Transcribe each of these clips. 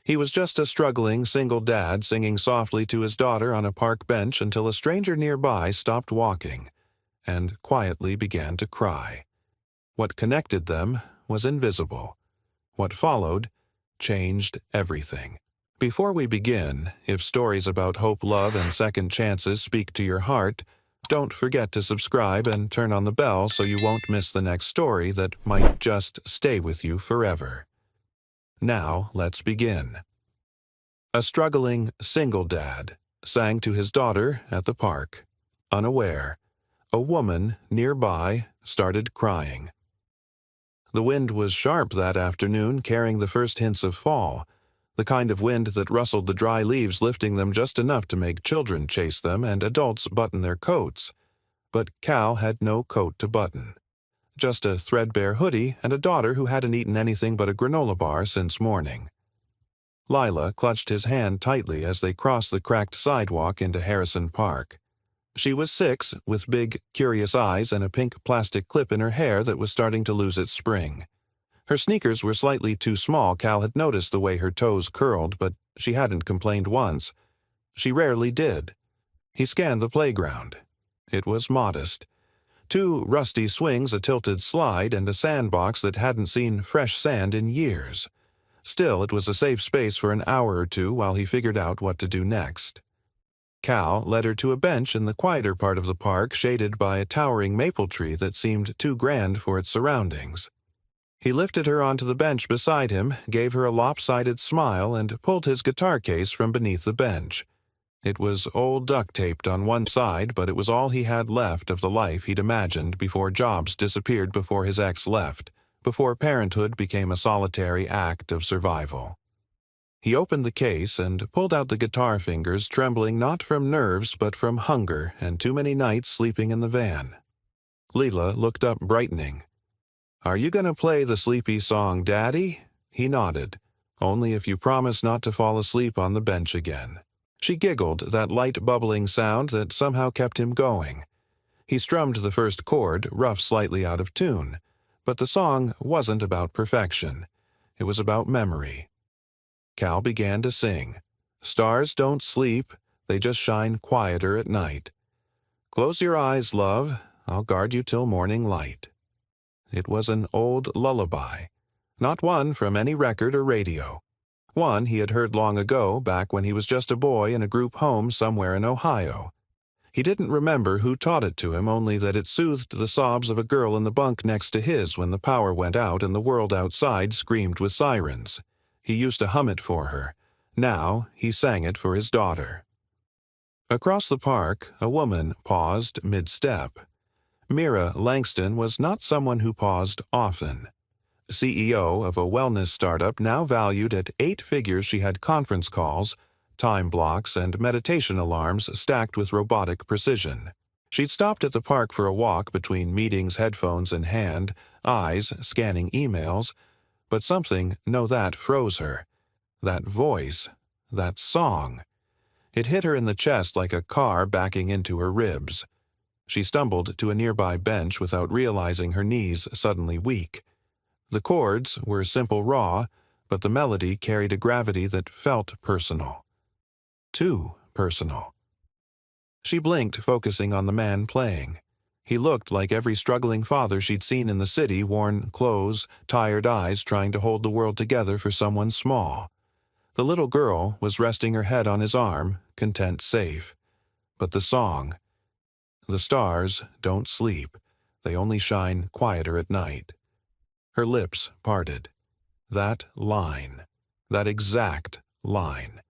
He was just a struggling single dad singing softly to his daughter on a park bench until a stranger nearby stopped walking and quietly began to cry. What connected them was invisible. What followed changed everything. Before we begin, if stories about hope, love, and second chances speak to your heart, don't forget to subscribe and turn on the bell so you won't miss the next story that might just stay with you forever. Now, let's begin. A struggling single dad sang to his daughter at the park. Unaware, a woman nearby started crying. The wind was sharp that afternoon, carrying the first hints of fall, the kind of wind that rustled the dry leaves, lifting them just enough to make children chase them and adults button their coats. But Cal had no coat to button. Just a threadbare hoodie and a daughter who hadn't eaten anything but a granola bar since morning. Lila clutched his hand tightly as they crossed the cracked sidewalk into Harrison Park. She was 6, with big, curious eyes and a pink plastic clip in her hair that was starting to lose its spring. Her sneakers were slightly too small. Cal had noticed the way her toes curled, but she hadn't complained once. She rarely did. He scanned the playground. It was modest. 2 rusty swings, a tilted slide, and a sandbox that hadn't seen fresh sand in years. Still, it was a safe space for an hour or two while he figured out what to do next. Cal led her to a bench in the quieter part of the park, shaded by a towering maple tree that seemed too grand for its surroundings. He lifted her onto the bench beside him, gave her a lopsided smile, and pulled his guitar case from beneath the bench. It was old duct-taped on one side, but it was all he had left of the life he'd imagined before Jobs disappeared, before his ex left, before parenthood became a solitary act of survival. He opened the case and pulled out the guitar, fingers trembling not from nerves but from hunger and too many nights sleeping in the van. Lila looked up, brightening. "Are you going to play the sleepy song, Daddy?" He nodded. "Only if you promise not to fall asleep on the bench again." She giggled, that light bubbling sound that somehow kept him going. He strummed the first chord, rough, slightly out of tune. But the song wasn't about perfection. It was about memory. Cal began to sing. "Stars don't sleep, they just shine quieter at night. Close your eyes, love, I'll guard you till morning light." It was an old lullaby, not one from any record or radio. One he had heard long ago, back when he was just a boy in a group home somewhere in Ohio. He didn't remember who taught it to him, only that it soothed the sobs of a girl in the bunk next to his when the power went out and the world outside screamed with sirens. He used to hum it for her. Now he sang it for his daughter. Across the park, a woman paused mid-step. Mira Langston was not someone who paused often. CEO of a wellness startup now valued at 8 figures, she had conference calls, time blocks, and meditation alarms stacked with robotic precision. She'd stopped at the park for a walk between meetings, headphones in hand, eyes scanning emails, but something froze her. That voice, that song. It hit her in the chest like a car backing into her ribs. She stumbled to a nearby bench without realizing her knees suddenly weak. The chords were simple, raw, but the melody carried a gravity that felt personal. Too personal. She blinked, focusing on the man playing. He looked like every struggling father she'd seen in the city, worn clothes, tired eyes, trying to hold the world together for someone small. The little girl was resting her head on his arm, content, safe. But the song. The stars don't sleep. They only shine quieter at night. Her lips parted. That line. That exact line.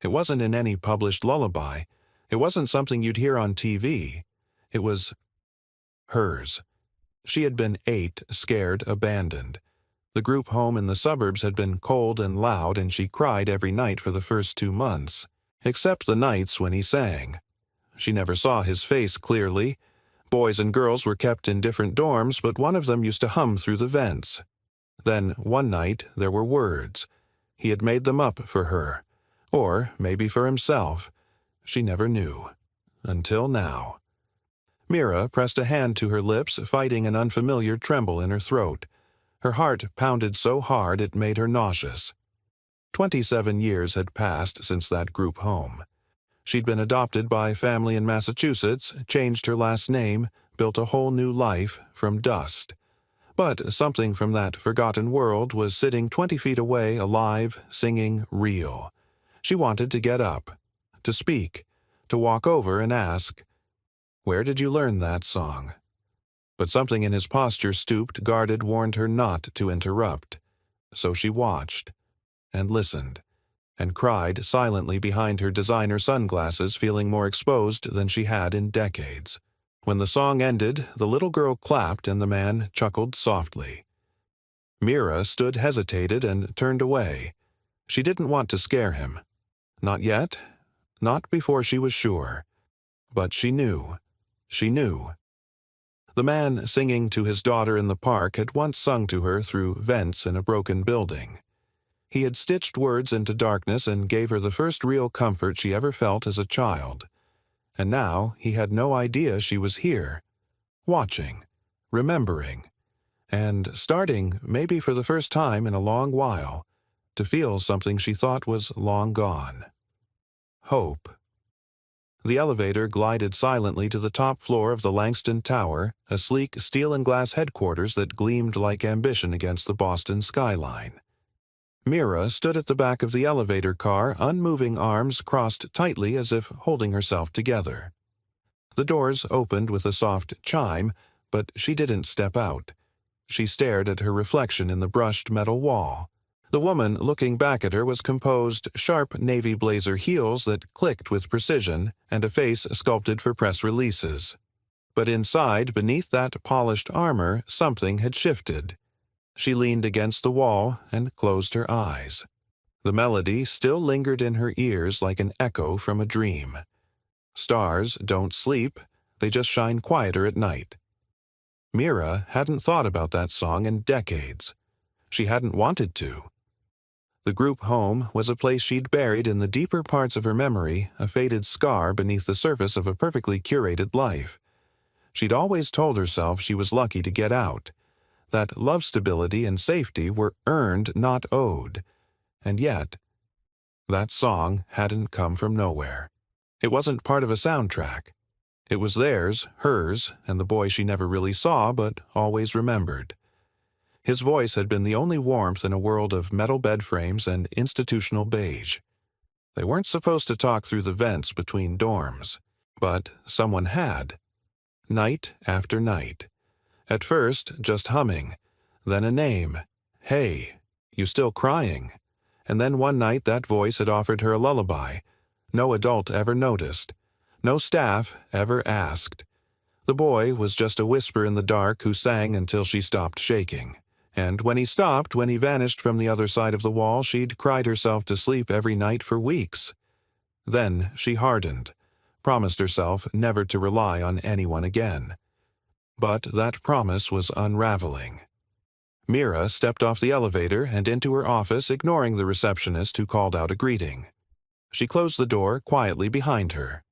It wasn't in any published lullaby. It wasn't something you'd hear on TV. It was hers. She had been 8, scared, abandoned. The group home in the suburbs had been cold and loud, and she cried every night for the first 2 months, except the nights when he sang. She never saw his face clearly. Boys and girls were kept in different dorms, but one of them used to hum through the vents. Then, one night, there were words. He had made them up for her. Or maybe for himself. She never knew. Until now. Mira pressed a hand to her lips, fighting an unfamiliar tremble in her throat. Her heart pounded so hard it made her nauseous. 27 years had passed since that group home. She'd been adopted by family in Massachusetts, changed her last name, built a whole new life from dust. But something from that forgotten world was sitting 20 feet away, alive, singing real. She wanted to get up, to speak, to walk over and ask, "Where did you learn that song?" But something in his posture, stooped, guarded, warned her not to interrupt. So she watched, and listened, and cried silently behind her designer sunglasses, feeling more exposed than she had in decades. When the song ended, the little girl clapped and the man chuckled softly. Mira stood, hesitated, and turned away. She didn't want to scare him. Not yet. Not before she was sure. But she knew. She knew. The man singing to his daughter in the park had once sung to her through vents in a broken building. He had stitched words into darkness and gave her the first real comfort she ever felt as a child. And now he had no idea she was here, watching, remembering, and starting, maybe for the first time in a long while, to feel something she thought was long gone. Hope. The elevator glided silently to the top floor of the Langston Tower, a sleek steel and glass headquarters that gleamed like ambition against the Boston skyline. Mira stood at the back of the elevator car, unmoving, arms crossed tightly as if holding herself together. The doors opened with a soft chime, but she didn't step out. She stared at her reflection in the brushed metal wall. The woman looking back at her was composed, sharp navy blazer heels that clicked with precision, and a face sculpted for press releases. But inside, beneath that polished armor, something had shifted. She leaned against the wall and closed her eyes. The melody still lingered in her ears like an echo from a dream. Stars don't sleep, they just shine quieter at night. Mira hadn't thought about that song in decades. She hadn't wanted to. The group home was a place she'd buried in the deeper parts of her memory, a faded scar beneath the surface of a perfectly curated life. She'd always told herself she was lucky to get out, that love, stability, and safety were earned, not owed. And yet, that song hadn't come from nowhere. It wasn't part of a soundtrack. It was theirs, hers, and the boy she never really saw but always remembered. His voice had been the only warmth in a world of metal bed frames and institutional beige. They weren't supposed to talk through the vents between dorms, but someone had. Night after night. At first, just humming, then a name. "Hey, you still crying?" And then one night that voice had offered her a lullaby. No adult ever noticed. No staff ever asked. The boy was just a whisper in the dark who sang until she stopped shaking. And when he stopped, when he vanished from the other side of the wall, she'd cried herself to sleep every night for weeks. Then she hardened, promised herself never to rely on anyone again. But that promise was unraveling. Mira stepped off the elevator and into her office, ignoring the receptionist who called out a greeting. She closed the door quietly behind her.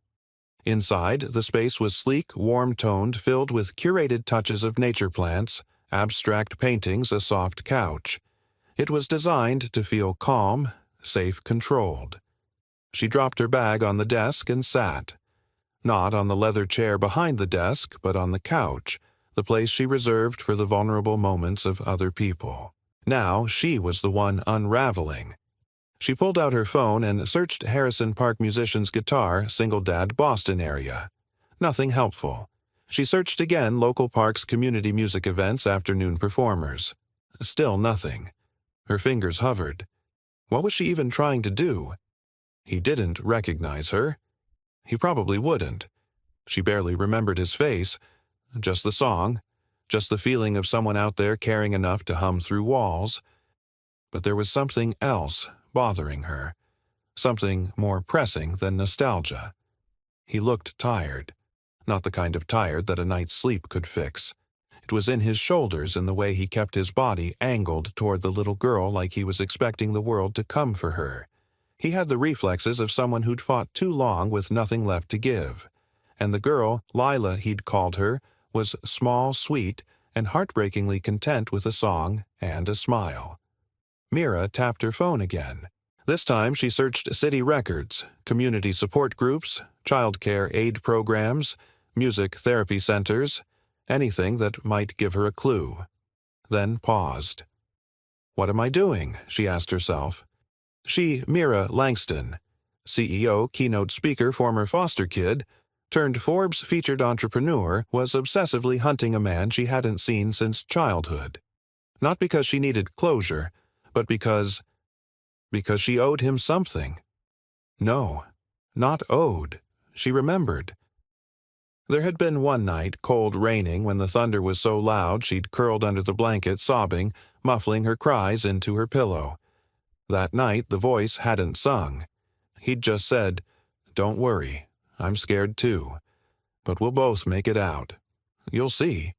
Inside, the space was sleek, warm-toned, filled with curated touches of nature plants, abstract paintings, a soft couch. It was designed to feel calm, safe, controlled. She dropped her bag on the desk and sat. Not on the leather chair behind the desk, but on the couch, the place she reserved for the vulnerable moments of other people. Now she was the one unraveling. She pulled out her phone and searched Harrison Park Musician's guitar, Single Dad, Boston area. Nothing helpful. She searched again local parks, community music events, afternoon performers. Still nothing. Her fingers hovered. What was she even trying to do? He didn't recognize her. He probably wouldn't. She barely remembered his face. Just the song. Just the feeling of someone out there caring enough to hum through walls. But there was something else bothering her. Something more pressing than nostalgia. He looked tired. Not the kind of tired that a night's sleep could fix. It was in his shoulders, in the way he kept his body angled toward the little girl like he was expecting the world to come for her. He had the reflexes of someone who'd fought too long with nothing left to give. And the girl, Lila he'd called her, was small, sweet, and heartbreakingly content with a song and a smile. Mira tapped her phone again. This time she searched city records, community support groups, child care aid programs, music therapy centers, anything that might give her a clue. Then paused. "What am I doing?" she asked herself. She, Mira Langston, CEO, keynote speaker, former foster kid, turned Forbes featured entrepreneur, was obsessively hunting a man she hadn't seen since childhood. Not because she needed closure, but because she owed him something. No, not owed. She remembered. There had been one night, cold raining, when the thunder was so loud she'd curled under the blanket sobbing, muffling her cries into her pillow. That night the voice hadn't sung. He'd just said, "Don't worry, I'm scared too. But we'll both make it out. You'll see."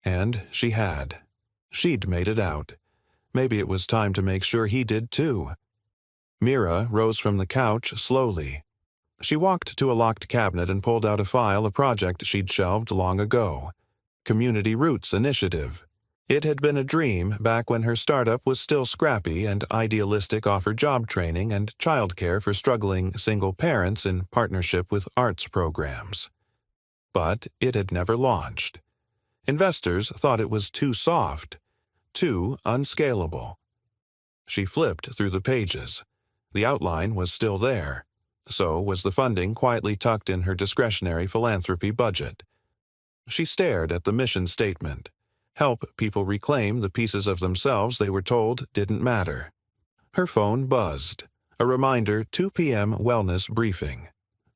And she had. She'd made it out. Maybe it was time to make sure he did too. Mira rose from the couch slowly. She walked to a locked cabinet and pulled out a file, a project she'd shelved long ago. Community Roots Initiative. It had been a dream back when her startup was still scrappy and idealistic, offered job training and childcare for struggling single parents in partnership with arts programs. But it had never launched. Investors thought it was too soft, too unscalable. She flipped through the pages. The outline was still there. So was the funding quietly tucked in her discretionary philanthropy budget. She stared at the mission statement. Help people reclaim the pieces of themselves they were told didn't matter. Her phone buzzed. A reminder, 2 p.m. wellness briefing.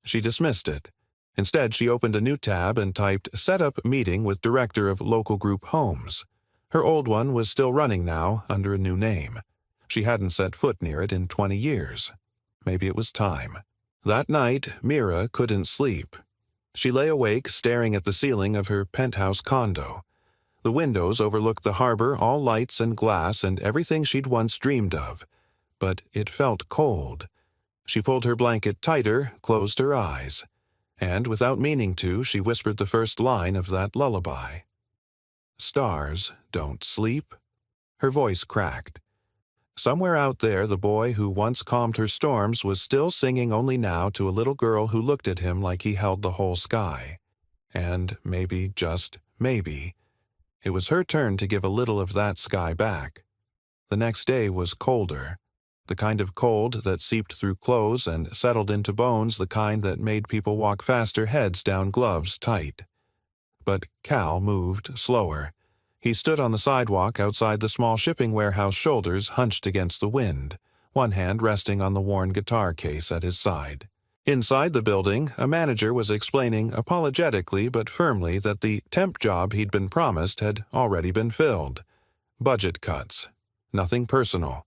She dismissed it. Instead, she opened a new tab and typed "Set up meeting with director of local group homes." Her old one was still running now, under a new name. She hadn't set foot near it in 20 years. Maybe it was time. That night, Mira couldn't sleep. She lay awake, staring at the ceiling of her penthouse condo. The windows overlooked the harbor, all lights and glass and everything she'd once dreamed of. But it felt cold. She pulled her blanket tighter, closed her eyes. And without meaning to, she whispered the first line of that lullaby. "Stars don't sleep." Her voice cracked. Somewhere out there, the boy who once calmed her storms was still singing, only now to a little girl who looked at him like he held the whole sky. And maybe, just maybe, it was her turn to give a little of that sky back. The next day was colder. The kind of cold that seeped through clothes and settled into bones, the kind that made people walk faster, heads down, gloves tight. But Cal moved slower. He stood on the sidewalk outside the small shipping warehouse, shoulders hunched against the wind, one hand resting on the worn guitar case at his side. Inside the building, a manager was explaining apologetically but firmly that the temp job he'd been promised had already been filled. Budget cuts. Nothing personal.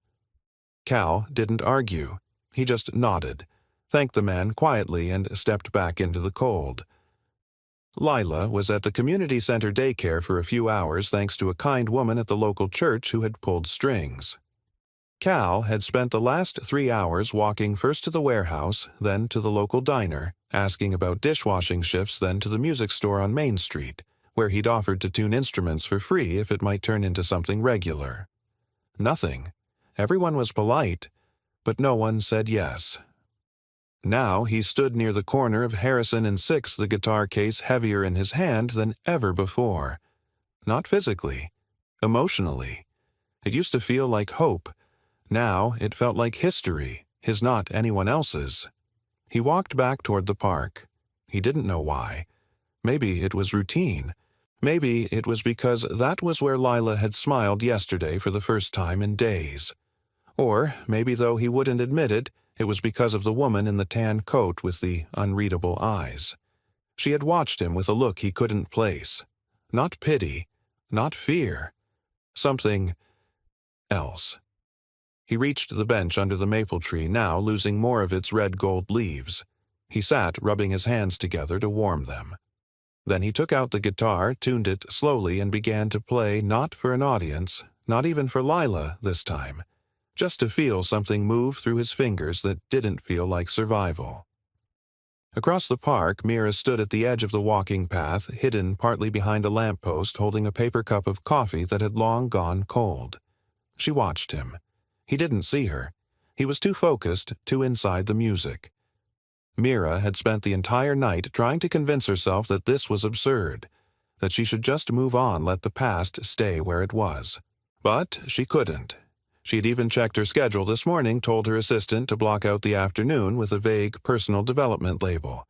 Cal didn't argue. He just nodded, thanked the man quietly, and stepped back into the cold. Lila was at the community center daycare for a few hours thanks to a kind woman at the local church who had pulled strings. Cal had spent the last 3 hours walking first to the warehouse, then to the local diner, asking about dishwashing shifts, then to the music store on Main Street, where he'd offered to tune instruments for free if it might turn into something regular. Nothing. Everyone was polite, but no one said yes. Now he stood near the corner of Harrison and 6th, the guitar case heavier in his hand than ever before. Not physically, emotionally. It used to feel like hope. Now it felt like history, his, not anyone else's. He walked back toward the park. He didn't know why. Maybe it was routine. Maybe it was because that was where Lila had smiled yesterday for the first time in days. Or maybe, though he wouldn't admit it, it was because of the woman in the tan coat with the unreadable eyes. She had watched him with a look he couldn't place. Not pity, not fear. Something else. He reached the bench under the maple tree, now losing more of its red-gold leaves. He sat, rubbing his hands together to warm them. Then he took out the guitar, tuned it slowly, and began to play, not for an audience, not even for Lila this time, just to feel something move through his fingers that didn't feel like survival. Across the park, Mira stood at the edge of the walking path, hidden partly behind a lamppost, holding a paper cup of coffee that had long gone cold. She watched him. He didn't see her. He was too focused, too inside the music. Mira had spent the entire night trying to convince herself that this was absurd, that she should just move on, let the past stay where it was. But she couldn't. She had even checked her schedule this morning, told her assistant to block out the afternoon with a vague personal development label.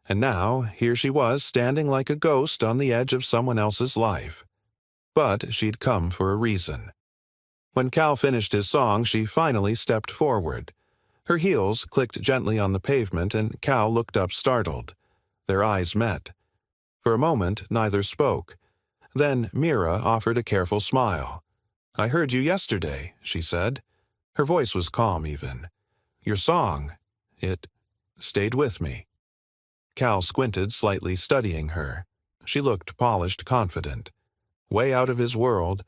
And now, here she was, standing like a ghost on the edge of someone else's life. But she'd come for a reason. When Cal finished his song, she finally stepped forward. Her heels clicked gently on the pavement, and Cal looked up startled. Their eyes met. For a moment, neither spoke. Then Mira offered a careful smile. "I heard you yesterday," she said. Her voice was calm even. "Your song, it stayed with me." Cal squinted slightly, studying her. She looked polished, confident. Way out of his world,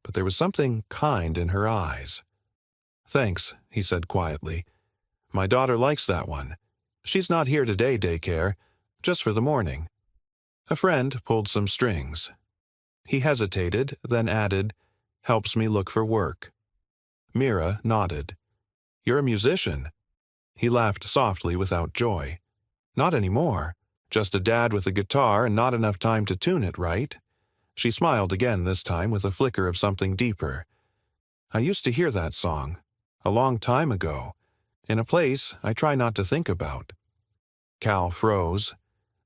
but there was something kind in her eyes. "Thanks," he said quietly. "My daughter likes that one. She's not here today, daycare, just for the morning." A friend pulled some strings. He hesitated, then added, "Helps me look for work." Mira nodded. "You're a musician." He laughed softly without joy. "Not anymore. Just a dad with a guitar and not enough time to tune it, right?" She smiled again, this time with a flicker of something deeper. "I used to hear that song, a long time ago, in a place I try not to think about." Cal froze.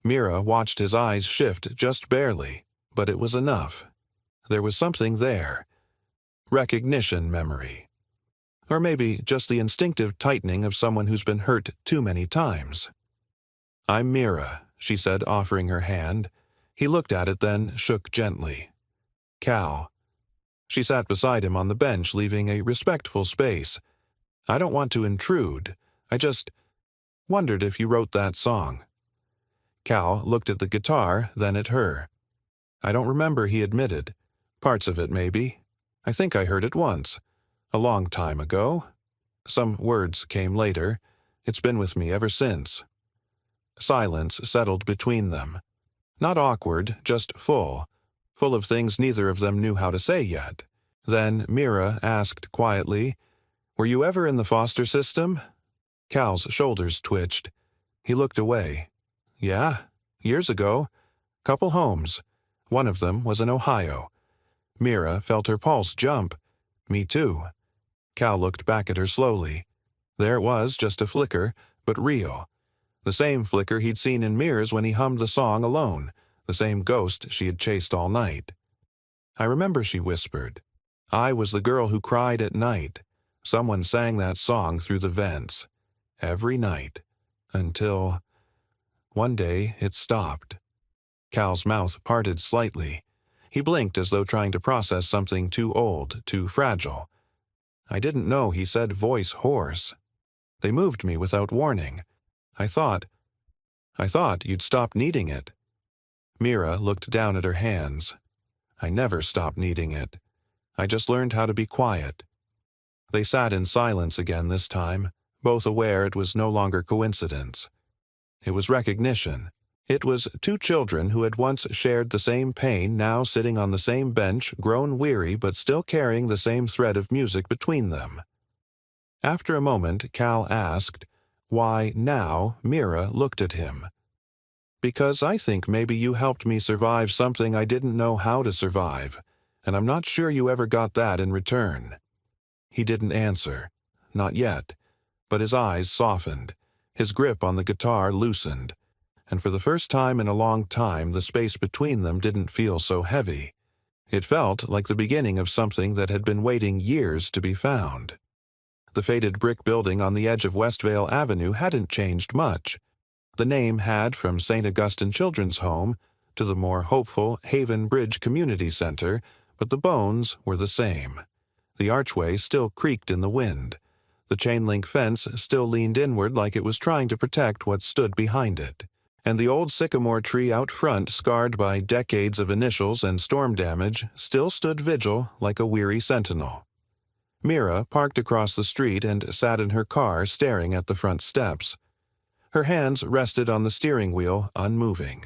Mira watched his eyes shift just barely, but it was enough. There was something there. Recognition memory. Or maybe just the instinctive tightening of someone who's been hurt too many times. "I'm Mira," she said, offering her hand. He looked at it, then shook gently. "Cal." She sat beside him on the bench, leaving a respectful space. "I don't want to intrude. I just wondered if you wrote that song." Cal looked at the guitar, then at her. "I don't remember," he admitted. "Parts of it, maybe. I think I heard it once. A long time ago. Some words came later. It's been with me ever since." Silence settled between them. Not awkward, just full of things neither of them knew how to say yet. Then Mira asked quietly, "Were you ever in the foster system?" Cal's shoulders twitched. He looked away. "Yeah, years ago. Couple homes. One of them was in Ohio." Mira felt her pulse jump. "Me too." Cal looked back at her slowly. There it was, just a flicker, but real. The same flicker he'd seen in mirrors when he hummed the song alone, the same ghost she had chased all night. "I remember," she whispered. "I was the girl who cried at night. Someone sang that song through the vents. Every night. Until one day it stopped." Cal's mouth parted slightly. He blinked as though trying to process something too old, too fragile. "I didn't know," he said, voice hoarse. "They moved me without warning. I thought you'd stop needing it." Mira looked down at her hands. "I never stopped needing it. I just learned how to be quiet." They sat in silence again this time, both aware it was no longer coincidence. It was recognition. It was two children who had once shared the same pain, now sitting on the same bench, grown weary but still carrying the same thread of music between them. After a moment, Cal asked, "Why now?" Mira looked at him. "Because I think maybe you helped me survive something I didn't know how to survive, and I'm not sure you ever got that in return." He didn't answer. Not yet. But his eyes softened. His grip on the guitar loosened. And for the first time in a long time, the space between them didn't feel so heavy. It felt like the beginning of something that had been waiting years to be found. The faded brick building on the edge of Westvale Avenue hadn't changed much. The name had, from St. Augustine Children's Home to the more hopeful Haven Bridge Community Center, but the bones were the same. The archway still creaked in the wind. The chain-link fence still leaned inward like it was trying to protect what stood behind it. And the old sycamore tree out front, scarred by decades of initials and storm damage, still stood vigil like a weary sentinel. Mira parked across the street and sat in her car, staring at the front steps. Her hands rested on the steering wheel, unmoving.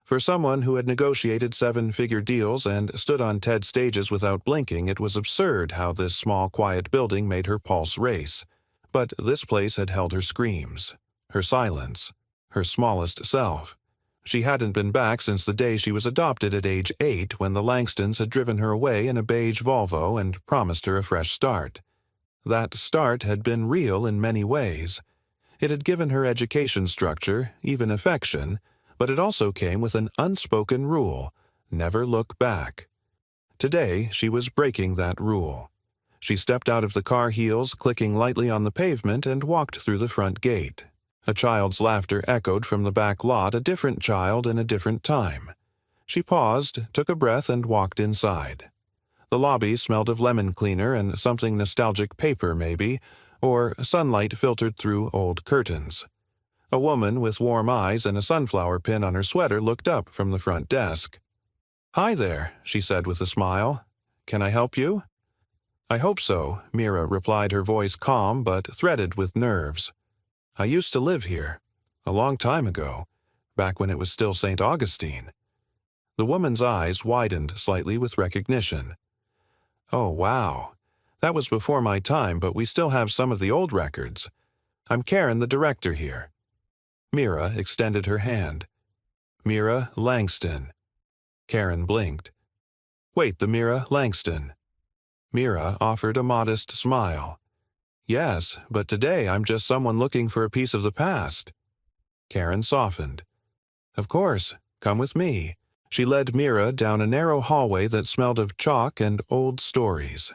For someone who had negotiated seven-figure deals and stood on TED stages without blinking, it was absurd how this small, quiet building made her pulse race. But this place had held her screams, her silence, her smallest self. She hadn't been back since the day she was adopted at age 8, when the Langstons had driven her away in a beige Volvo and promised her a fresh start. That start had been real in many ways. It had given her education structure, even affection, but it also came with an unspoken rule: never look back. Today, she was breaking that rule. She stepped out of the car, heels clicking lightly on the pavement, and walked through the front gate. A child's laughter echoed from the back lot, a different child in a different time. She paused, took a breath, and walked inside. The lobby smelled of lemon cleaner and something nostalgic, paper maybe, or sunlight filtered through old curtains. A woman with warm eyes and a sunflower pin on her sweater looked up from the front desk. "Hi there," she said with a smile. "Can I help you?" "I hope so," Mira replied, her voice calm but threaded with nerves. "I used to live here. A long time ago. Back when it was still St. Augustine." The woman's eyes widened slightly with recognition. "Oh, wow. That was before my time, but we still have some of the old records. I'm Karen, the director here." Mira extended her hand. "Mira Langston." Karen blinked. "Wait, the Mira Langston." Mira offered a modest smile. "Yes, but today I'm just someone looking for a piece of the past." Karen softened. "Of course, come with me." She led Mira down a narrow hallway that smelled of chalk and old stories.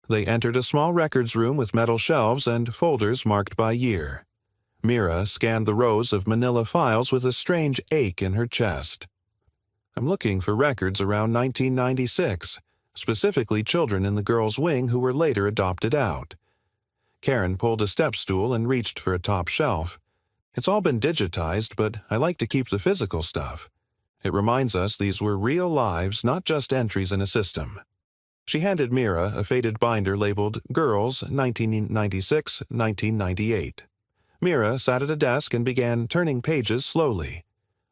They entered a small records room with metal shelves and folders marked by year. Mira scanned the rows of manila files with a strange ache in her chest. "I'm looking for records around 1996, specifically children in the girls' wing who were later adopted out." Karen pulled a step stool and reached for a top shelf. "It's all been digitized, but I like to keep the physical stuff. It reminds us these were real lives, not just entries in a system." She handed Mira a faded binder labeled Girls 1996-1998. Mira sat at a desk and began turning pages slowly.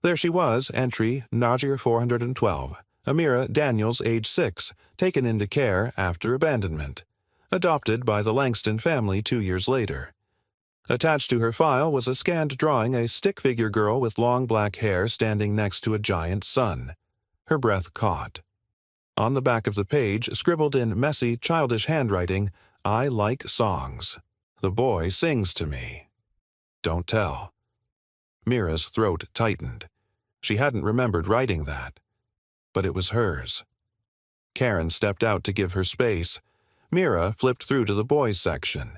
There she was, entry Najir 412, Amira Daniels, age 6, taken into care after abandonment. Adopted by the Langston family 2 years later. Attached to her file was a scanned drawing, a stick figure girl with long black hair standing next to a giant sun. Her breath caught. On the back of the page, scribbled in messy, childish handwriting, "I like songs. The boy sings to me. Don't tell." Mira's throat tightened. She hadn't remembered writing that. But it was hers. Karen stepped out to give her space. Mira flipped through to the boys section.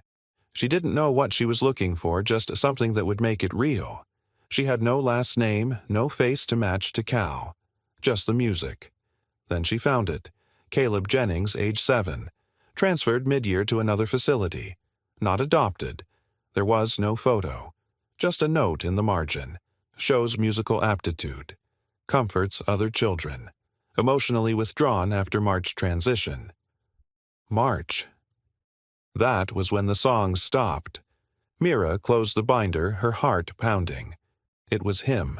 She didn't know what she was looking for, just something that would make it real. She had no last name, no face to match to Cal. Just the music. Then she found it. Caleb Jennings, age 7. Transferred mid-year to another facility. Not adopted. There was no photo. Just a note in the margin. Shows musical aptitude. Comforts other children. Emotionally withdrawn after March transition. March. That was when the songs stopped. Mira closed the binder, her heart pounding. It was him.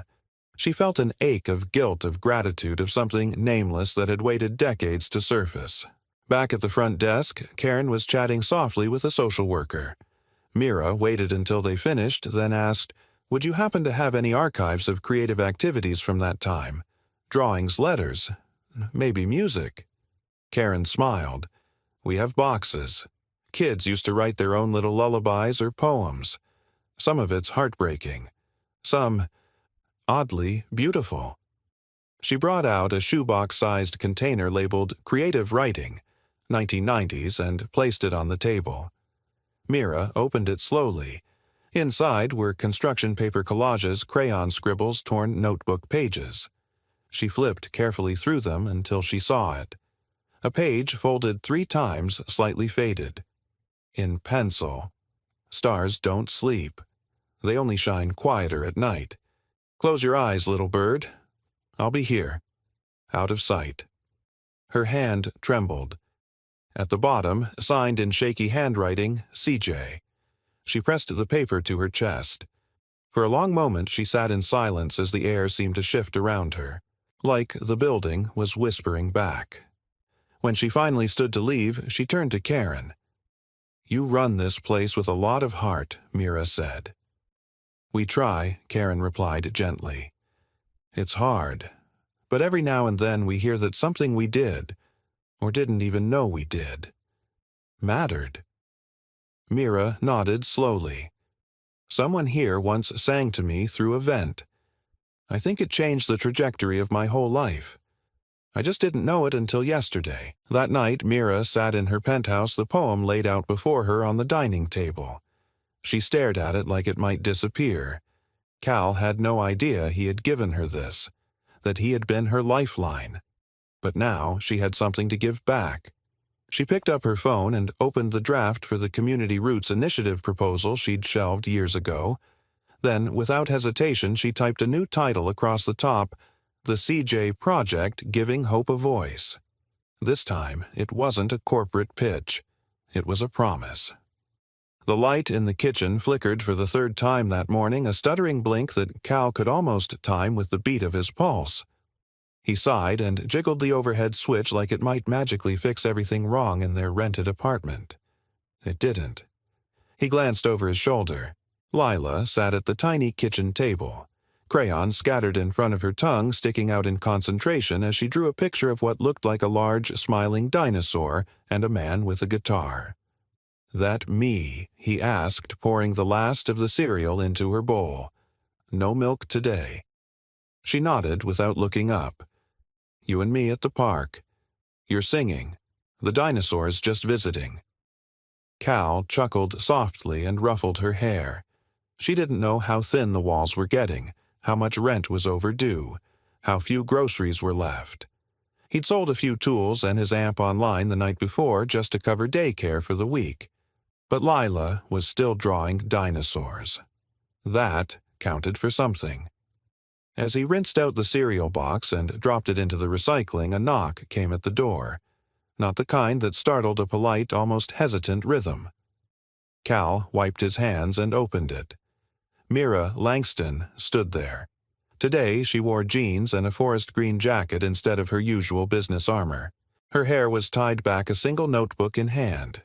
She felt an ache of guilt, of gratitude, of something nameless that had waited decades to surface. Back at the front desk, Karen was chatting softly with a social worker. Mira waited until they finished, then asked, "Would you happen to have any archives of creative activities from that time? Drawings, letters, maybe music?" Karen smiled. "We have boxes. Kids used to write their own little lullabies or poems. Some of it's heartbreaking. Some, oddly, beautiful." She brought out a shoebox-sized container labeled Creative Writing, 1990s, and placed it on the table. Mira opened it slowly. Inside were construction paper collages, crayon scribbles, torn notebook pages. She flipped carefully through them until she saw it. A page folded 3 times, slightly faded. In pencil. "Stars don't sleep. They only shine quieter at night. Close your eyes, little bird. I'll be here." Out of sight. Her hand trembled. At the bottom, signed in shaky handwriting, CJ. She pressed the paper to her chest. For a long moment she sat in silence as the air seemed to shift around her, like the building was whispering back. When she finally stood to leave, she turned to Karen. You run this place with a lot of heart, Mira said. We try, Karen replied gently. It's hard, but every now and then we hear that something we did, or didn't even know we did, mattered. Mira nodded slowly. Someone here once sang to me through a vent. I think it changed the trajectory of my whole life. I just didn't know it until yesterday. That night, Mira sat in her penthouse, the poem laid out before her on the dining table. She stared at it like it might disappear. Cal had no idea he had given her this, that he had been her lifeline. But now she had something to give back. She picked up her phone and opened the draft for the Community Roots Initiative proposal she'd shelved years ago. Then, without hesitation, she typed a new title across the top, The CJ Project Giving Hope a Voice. This time, it wasn't a corporate pitch. It was a promise. The light in the kitchen flickered for the third time that morning, a stuttering blink that Cal could almost time with the beat of his pulse. He sighed and jiggled the overhead switch like it might magically fix everything wrong in their rented apartment. It didn't. He glanced over his shoulder. Lila sat at the tiny kitchen table, crayons scattered in front of her tongue sticking out in concentration as she drew a picture of what looked like a large, smiling dinosaur and a man with a guitar. "That me?" he asked, pouring the last of the cereal into her bowl. "No milk today." She nodded without looking up. "You and me at the park. You're singing. The dinosaur's just visiting." Cal chuckled softly and ruffled her hair. She didn't know how thin the walls were getting, how much rent was overdue, how few groceries were left. He'd sold a few tools and his amp online the night before just to cover daycare for the week. But Lila was still drawing dinosaurs. That counted for something. As he rinsed out the cereal box and dropped it into the recycling, a knock came at the door. Not the kind that startled a polite, almost hesitant rhythm. Cal wiped his hands and opened it. Mira Langston stood there. Today she wore jeans and a forest green jacket instead of her usual business armor. Her hair was tied back, a single notebook in hand.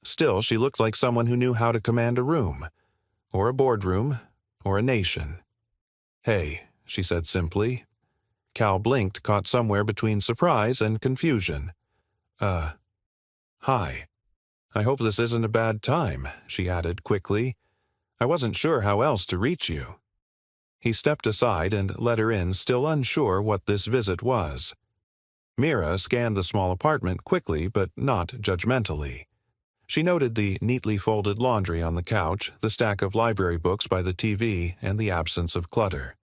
Still, she looked like someone who knew how to command a room, or a boardroom, or a nation. "Hey," she said simply. Cal blinked, caught somewhere between surprise and confusion. Hi. I hope this isn't a bad time," she added quickly. "I wasn't sure how else to reach you." He stepped aside and let her in, still unsure what this visit was. Mira scanned the small apartment quickly but not judgmentally. She noted the neatly folded laundry on the couch, the stack of library books by the TV, and the absence of clutter.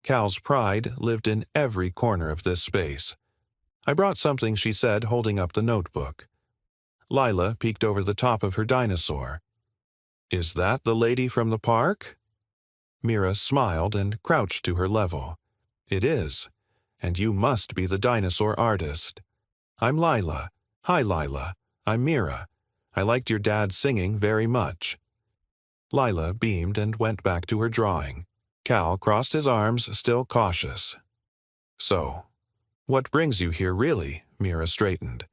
Cal's pride lived in every corner of this space. "I brought something," she said, holding up the notebook. Lila peeked over the top of her dinosaur. "Is that the lady from the park?" Mira smiled and crouched to her level. "It is. And you must be the dinosaur artist. I'm Lila. Hi, Lila. I'm Mira. I liked your dad's singing very much." Lila beamed and went back to her drawing. Cal crossed his arms, still cautious. "So, what brings you here, really?" Mira straightened.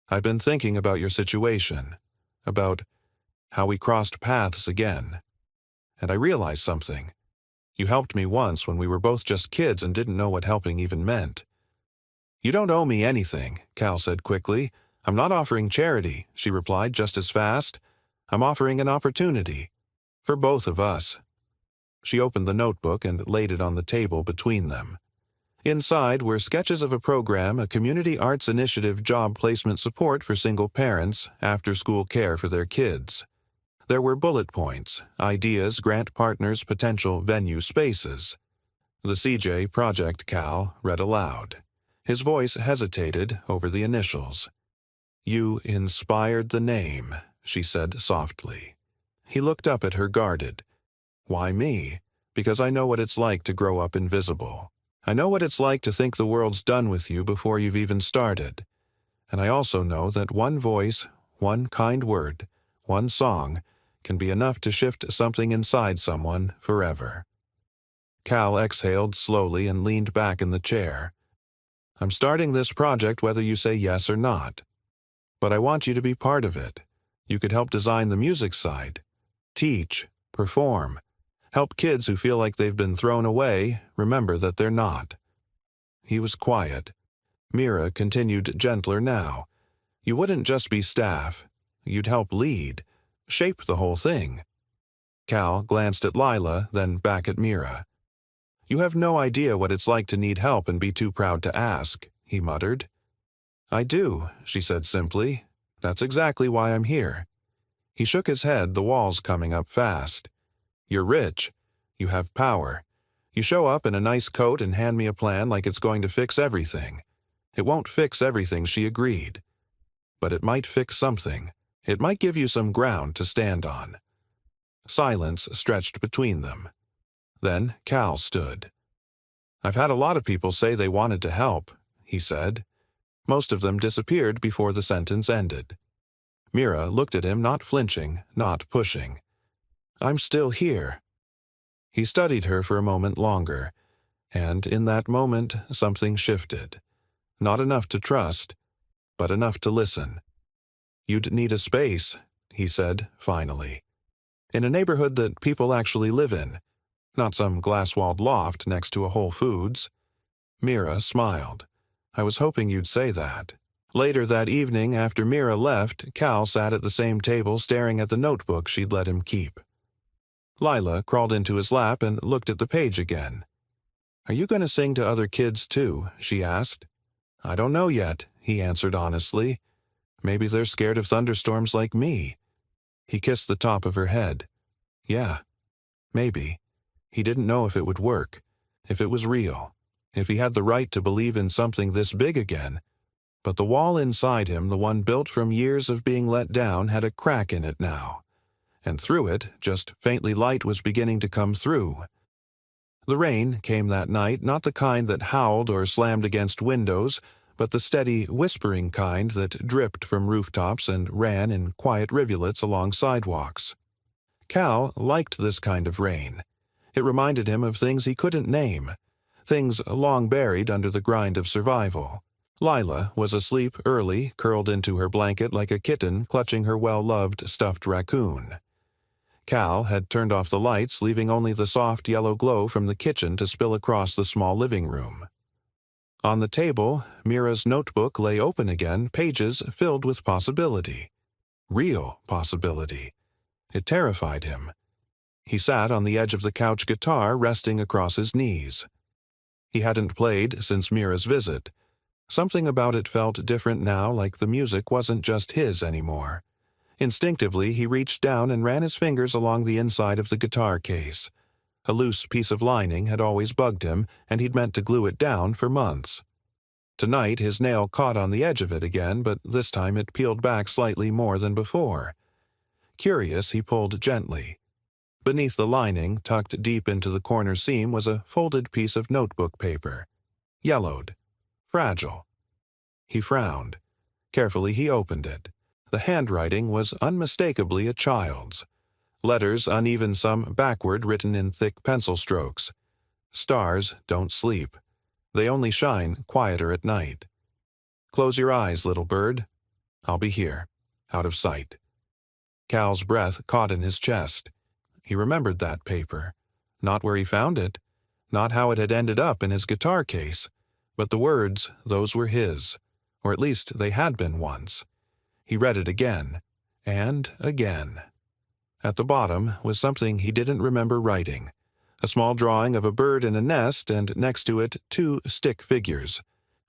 "I've been thinking about your situation, about how we crossed paths again. And I realized something. You helped me once when we were both just kids and didn't know what helping even meant." "You don't owe me anything," Cal said quickly. "I'm not offering charity," she replied just as fast. "I'm offering an opportunity. For both of us." She opened the notebook and laid it on the table between them. Inside were sketches of a program, a community arts initiative, job placement support for single parents, after-school care for their kids. There were bullet points, ideas, grant partners, potential venue spaces. "The CJ Project," Cal read aloud. His voice hesitated over the initials. "You inspired the name," she said softly. He looked up at her, guarded. "Why me? Because I know what it's like to grow up invisible. I know what it's like to think the world's done with you before you've even started. And I also know that one voice, one kind word, one song can be enough to shift something inside someone forever." Cal exhaled slowly and leaned back in the chair. "I'm starting this project whether you say yes or not. But I want you to be part of it. You could help design the music side. Teach, perform. Help kids who feel like they've been thrown away remember that they're not. He was quiet. Mira continued gentler now. You wouldn't just be staff. You'd help lead, shape the whole thing. Cal glanced at Lila, then back at Mira. You have no idea what it's like to need help and be too proud to ask, he muttered. I do, she said simply. That's exactly why I'm here. He shook his head, the walls coming up fast. You're rich. You have power. You show up in a nice coat and hand me a plan like it's going to fix everything. It won't fix everything, she agreed. But it might fix something. It might give you some ground to stand on. Silence stretched between them. Then Cal stood. I've had a lot of people say they wanted to help, he said. Most of them disappeared before the sentence ended. Mira looked at him, not flinching, not pushing. I'm still here. He studied her for a moment longer, and in that moment something shifted. Not enough to trust, but enough to listen. You'd need a space, he said, finally. In a neighborhood that people actually live in, not some glass-walled loft next to a Whole Foods. Mira smiled. I was hoping you'd say that. Later that evening, after Mira left, Cal sat at the same table staring at the notebook she'd let him keep. Lila crawled into his lap and looked at the page again. Are you going to sing to other kids too? She asked. I don't know yet, he answered honestly. Maybe they're scared of thunderstorms like me. He kissed the top of her head. Yeah, maybe. He didn't know if it would work, if it was real, if he had the right to believe in something this big again. But the wall inside him, the one built from years of being let down, had a crack in it now. And through it, just faintly light was beginning to come through. The rain came that night, not the kind that howled or slammed against windows, but the steady, whispering kind that dripped from rooftops and ran in quiet rivulets along sidewalks. Cal liked this kind of rain. It reminded him of things he couldn't name, things long buried under the grind of survival. Lila was asleep early, curled into her blanket like a kitten clutching her well-loved stuffed raccoon. Cal had turned off the lights, leaving only the soft yellow glow from the kitchen to spill across the small living room. On the table, Mira's notebook lay open again, pages filled with possibility. Real possibility. It terrified him. He sat on the edge of the couch guitar, resting across his knees. He hadn't played since Mira's visit. Something about it felt different now, like the music wasn't just his anymore. Instinctively, he reached down and ran his fingers along the inside of the guitar case. A loose piece of lining had always bugged him, and he'd meant to glue it down for months. Tonight, his nail caught on the edge of it again, but this time it peeled back slightly more than before. Curious, he pulled gently. Beneath the lining, tucked deep into the corner seam, was a folded piece of notebook paper. Yellowed. Fragile. He frowned. Carefully he opened it. The handwriting was unmistakably a child's. Letters uneven, some backward, written in thick pencil strokes. Stars don't sleep. They only shine quieter at night. Close your eyes, little bird. I'll be here, out of sight. Cal's breath caught in his chest. He remembered that paper. Not where he found it, not how it had ended up in his guitar case, but the words, those were his, or at least they had been once. He read it again, and again. At the bottom was something he didn't remember writing, a small drawing of a bird in a nest, and next to it 2 stick figures,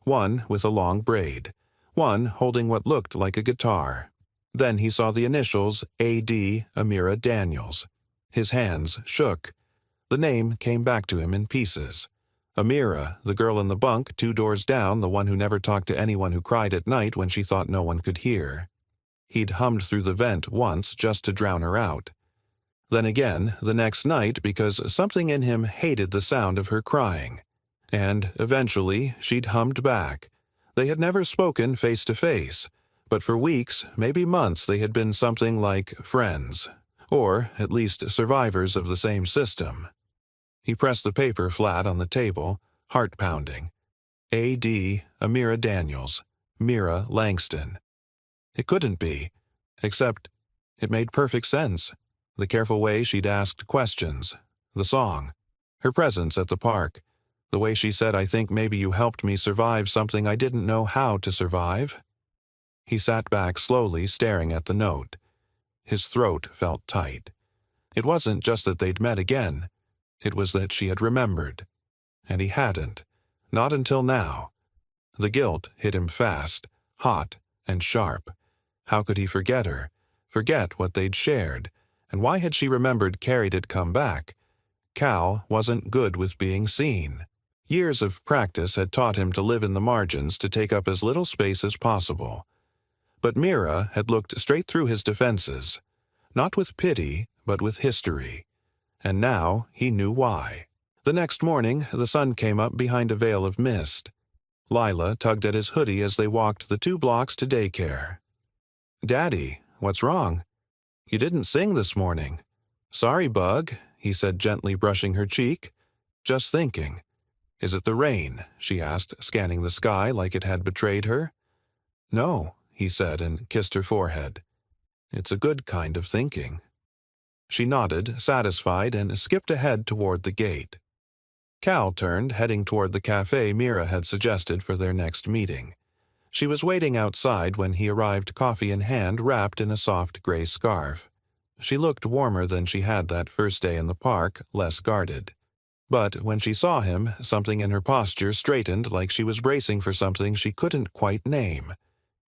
one with a long braid, one holding what looked like a guitar. Then he saw the initials A.D. Amira Daniels. His hands shook. The name came back to him in pieces. Amira, the girl in the bunk 2 doors down, the one who never talked to anyone who cried at night when she thought no one could hear. He'd hummed through the vent once just to drown her out. Then again, the next night, because something in him hated the sound of her crying. And eventually, she'd hummed back. They had never spoken face to face, but for weeks, maybe months, they had been something like friends. Or, at least, survivors of the same system. He pressed the paper flat on the table, heart pounding. A.D. Amira Daniels. Mira Langston. It couldn't be. Except, It made perfect sense. The careful way she'd asked questions, the song, her presence at the park, the way she said, "I think maybe you helped me survive something I didn't know how to survive." He sat back slowly, staring at the note. His throat felt tight. It wasn't just that they'd met again. It was that she had remembered. And he hadn't. Not until now. The guilt hit him fast, hot and sharp. How could he forget her? Forget what they'd shared? And why had she remembered Carrie had come back? Cal wasn't good with being seen. Years of practice had taught him to live in the margins, to take up as little space as possible. But Mira had looked straight through his defenses, not with pity, but with history. And now he knew why. The next morning, the sun came up behind a veil of mist. Lila tugged at his hoodie as they walked the 2 blocks to daycare. "Daddy, what's wrong? You didn't sing this morning." "Sorry, Bug," he said, gently brushing her cheek. "Just thinking." "Is it the rain?" she asked, scanning the sky like it had betrayed her. "No," he said, and kissed her forehead. "It's a good kind of thinking." She nodded, satisfied, and skipped ahead toward the gate. Cal turned, heading toward the cafe Mira had suggested for their next meeting. She was waiting outside when he arrived, coffee in hand, wrapped in a soft gray scarf. She looked warmer than she had that first day in the park, less guarded. But when she saw him, something in her posture straightened, like she was bracing for something she couldn't quite name.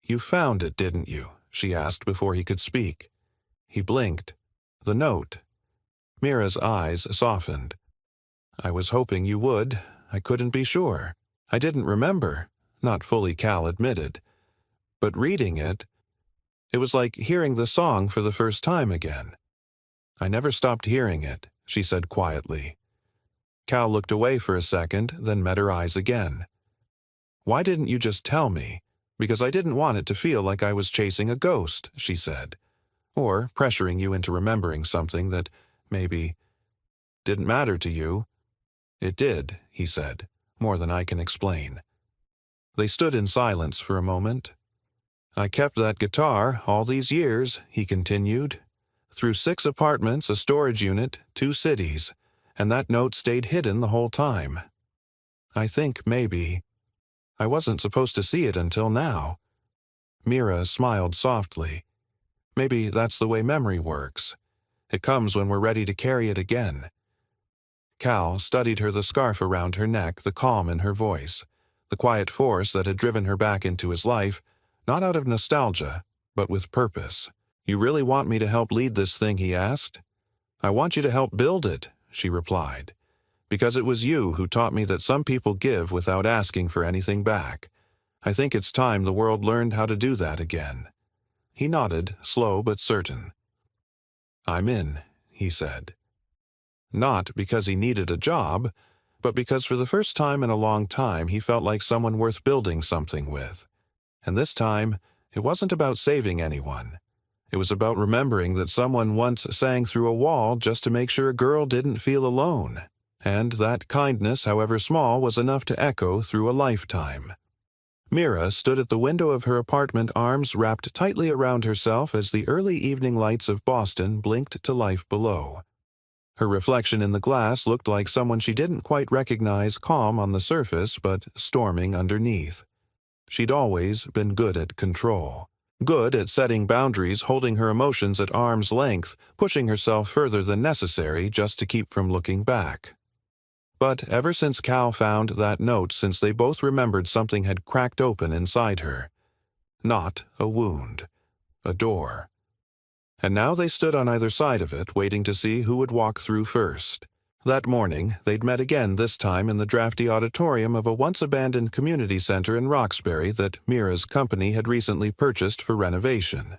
"You found it, didn't you?" she asked before he could speak. He blinked. "The note." Mira's eyes softened. "I was hoping you would. I couldn't be sure. I didn't remember," not fully, Cal admitted. "But reading it was like hearing the song for the first time again." "I never stopped hearing it," she said quietly. Cal looked away for a second, then met her eyes again. "Why didn't you just tell me? Because I didn't want it to feel like I was chasing a ghost," she said. "Or pressuring you into remembering something that maybe didn't matter to you." "It did," he said, "more than I can explain." They stood in silence for a moment. "I kept that guitar all these years," he continued. "Through 6 apartments, a storage unit, 2 cities, and that note stayed hidden the whole time. I think maybe I wasn't supposed to see it until now." Mira smiled softly. "Maybe that's the way memory works. It comes when we're ready to carry it again." Cal studied her, the scarf around her neck, the calm in her voice, the quiet force that had driven her back into his life, not out of nostalgia, but with purpose. "You really want me to help lead this thing?" he asked. "I want you to help build it," she replied. "Because it was you who taught me that some people give without asking for anything back. I think it's time the world learned how to do that again." He nodded, slow but certain. "I'm in," he said. Not because he needed a job, but because for the first time in a long time he felt like someone worth building something with. And this time, it wasn't about saving anyone. It was about remembering that someone once sang through a wall just to make sure a girl didn't feel alone. And that kindness, however small, was enough to echo through a lifetime. Mira stood at the window of her apartment, arms wrapped tightly around herself as the early evening lights of Boston blinked to life below. Her reflection in the glass looked like someone she didn't quite recognize, calm on the surface but storming underneath. She'd always been good at control. Good at setting boundaries, holding her emotions at arm's length, pushing herself further than necessary just to keep from looking back. But ever since Cal found that note, since they both remembered something had cracked open inside her. Not a wound. A door. And now they stood on either side of it, waiting to see who would walk through first. That morning, they'd met again, this time in the drafty auditorium of a once-abandoned community center in Roxbury that Mira's company had recently purchased for renovation.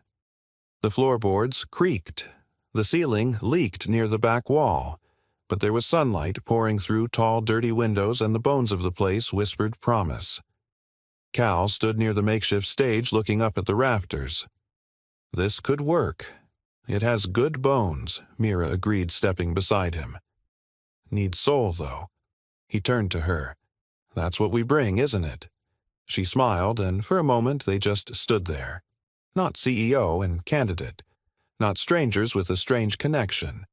The floorboards creaked. The ceiling leaked near the back wall. But there was sunlight pouring through tall, dirty windows, and the bones of the place whispered promise. Cal stood near the makeshift stage, looking up at the rafters. "This could work. It has good bones," Mira agreed, stepping beside him. "Needs soul, though." He turned to her. "That's what we bring, isn't it?" She smiled, and for a moment they just stood there. Not CEO and candidate. not strangers with a strange connection,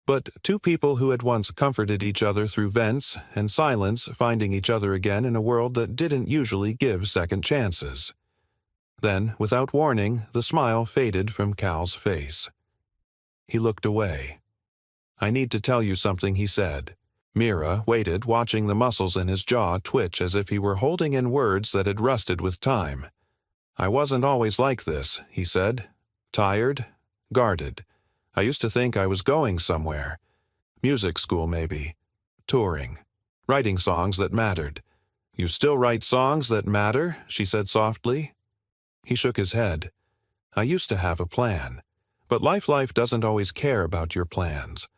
but two people who had once comforted each other through vents and silence, finding each other again in a world that didn't usually give second chances. Then, without warning, the smile faded from Cal's face. He looked away. "I need to tell you something," he said. Mira waited, watching the muscles in his jaw twitch as if he were holding in words that had rusted with time. "I wasn't always like this," he said. "Tired, guarded. I used to think I was going somewhere. Music school, maybe. Touring. Writing songs that mattered." "You still write songs that matter?" she said softly. He shook his head. "I used to have a plan. But life doesn't always care about your plans.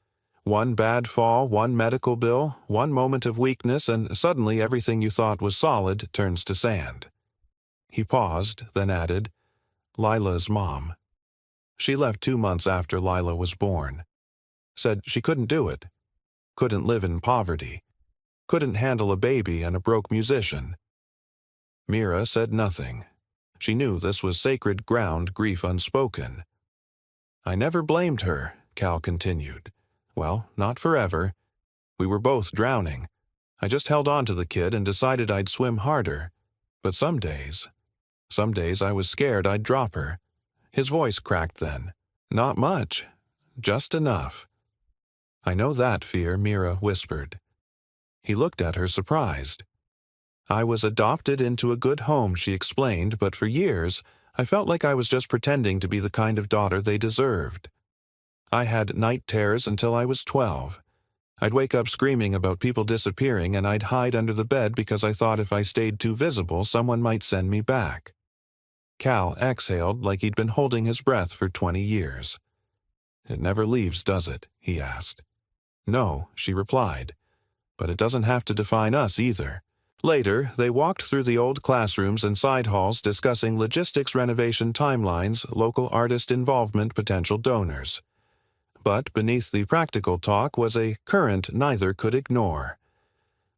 One bad fall, one medical bill, one moment of weakness, and suddenly everything you thought was solid turns to sand." He paused, then added, "Lila's mom. She left 2 months after Lila was born. Said she couldn't do it. Couldn't live in poverty. Couldn't handle a baby and a broke musician." Mira said nothing. She knew this was sacred ground, grief unspoken. "I never blamed her," Cal continued. "Well, not forever. We were both drowning. I just held on to the kid and decided I'd swim harder. But some days I was scared I'd drop her." His voice cracked then. "Not much. Just enough." "I know that fear," Mira whispered. He looked at her surprised. "I was adopted into a good home," she explained, "but for years I felt like I was just pretending to be the kind of daughter they deserved. I had night terrors until I was 12. I'd wake up screaming about people disappearing, and I'd hide under the bed because I thought if I stayed too visible, someone might send me back." Cal exhaled like he'd been holding his breath for 20 years. "It never leaves, does it?" he asked. "No," she replied. "But it doesn't have to define us either." Later, they walked through the old classrooms and side halls discussing logistics, renovation timelines, local artist involvement, potential donors. But beneath the practical talk was a current neither could ignore.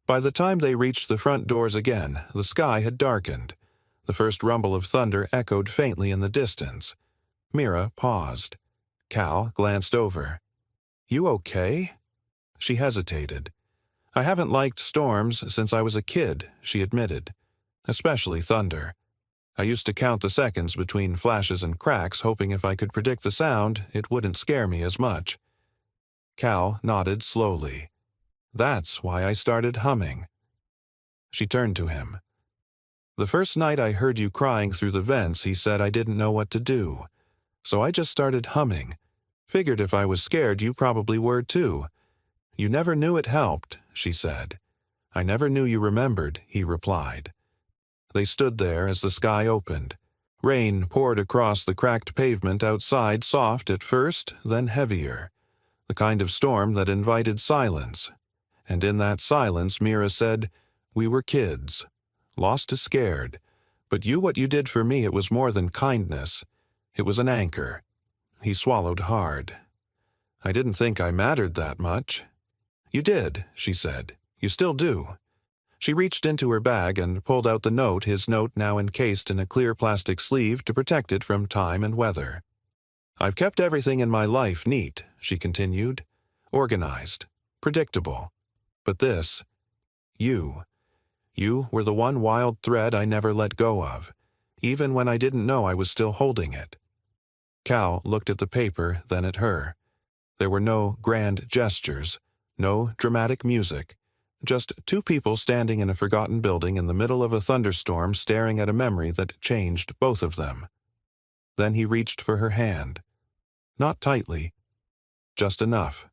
By the time they reached the front doors again, the sky had darkened. The first rumble of thunder echoed faintly in the distance. Mira paused. Cal glanced over. "You okay?" She hesitated. "I haven't liked storms since I was a kid," she admitted. "Especially thunder. I used to count the seconds between flashes and cracks, hoping if I could predict the sound, it wouldn't scare me as much." Cal nodded slowly. "That's why I started humming." She turned to him. "The first night I heard you crying through the vents," he said, "I didn't know what to do. So I just started humming. Figured if I was scared, you probably were too." "You never knew it helped," she said. "I never knew you remembered," he replied. They stood there as the sky opened. Rain poured across the cracked pavement outside, soft at first, then heavier. The kind of storm that invited silence. And in that silence, Mira said, "We were kids. Lost to scared. But what you did for me, it was more than kindness. It was an anchor." He swallowed hard. "I didn't think I mattered that much." "You did," she said. "You still do." She reached into her bag and pulled out the note, his note now encased in a clear plastic sleeve to protect it from time and weather. "I've kept everything in my life neat," she continued. "Organized. Predictable. But this, you were the one wild thread I never let go of, even when I didn't know I was still holding it." Cal looked at the paper, then at her. There were no grand gestures, no dramatic music. Just two people standing in a forgotten building in the middle of a thunderstorm, staring at a memory that changed both of them. Then he reached for her hand. Not tightly. Just enough.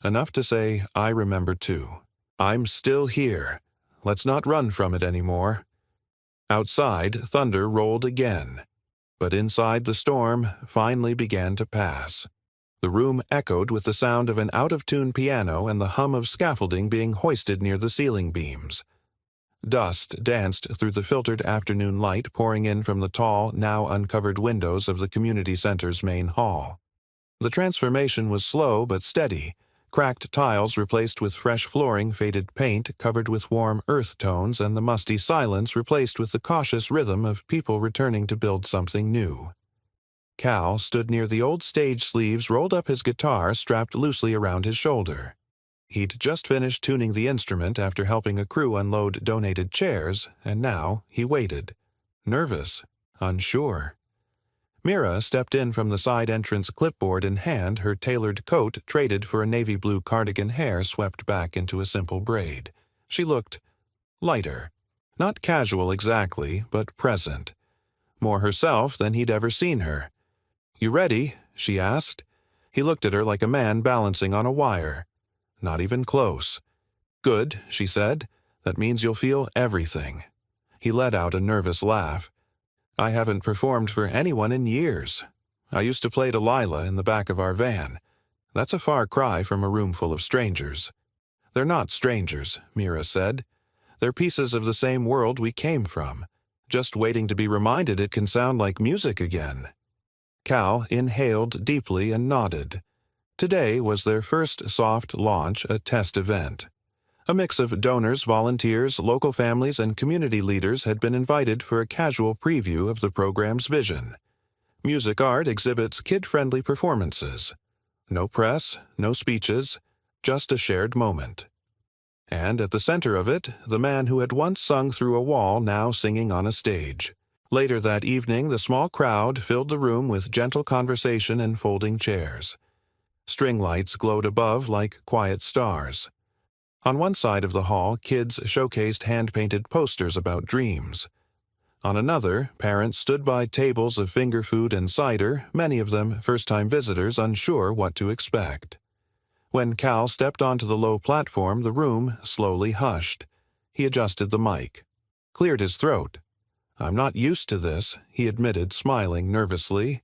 Enough to say, "I remember too. I'm still here. Let's not run from it anymore." Outside, thunder rolled again. But inside, the storm finally began to pass. The room echoed with the sound of an out-of-tune piano and the hum of scaffolding being hoisted near the ceiling beams. Dust danced through the filtered afternoon light pouring in from the tall, now uncovered windows of the community center's main hall. The transformation was slow but steady. Cracked tiles replaced with fresh flooring, faded paint covered with warm earth tones, and the musty silence replaced with the cautious rhythm of people returning to build something new. Cal stood near the old stage sleeves, rolled up his guitar strapped loosely around his shoulder. He'd just finished tuning the instrument after helping a crew unload donated chairs, and now he waited. Nervous, unsure. Mira stepped in from the side entrance, clipboard in hand, her tailored coat traded for a navy blue cardigan, hair swept back into a simple braid. She looked lighter. Not casual exactly, but present. More herself than he'd ever seen her. "You ready?" she asked. He looked at her like a man balancing on a wire. Not even close. "Good," she said. "That means you'll feel everything." He let out a nervous laugh. "I haven't performed for anyone in years. I used to play Delilah in the back of our van. That's a far cry from a room full of strangers." "They're not strangers," Mira said. "They're pieces of the same world we came from, just waiting to be reminded it can sound like music again." Cal inhaled deeply and nodded. Today was their first soft launch, a test event. A mix of donors, volunteers, local families, and community leaders had been invited for a casual preview of the program's vision. Music Art exhibits kid-friendly performances. No press, no speeches, just a shared moment. And at the center of it, the man who had once sung through a wall, now singing on a stage. Later that evening, the small crowd filled the room with gentle conversation and folding chairs. String lights glowed above like quiet stars. On one side of the hall, kids showcased hand-painted posters about dreams. On another, parents stood by tables of finger food and cider, many of them first-time visitors unsure what to expect. When Cal stepped onto the low platform, the room slowly hushed. He adjusted the mic. Cleared his throat. "I'm not used to this," he admitted, smiling nervously.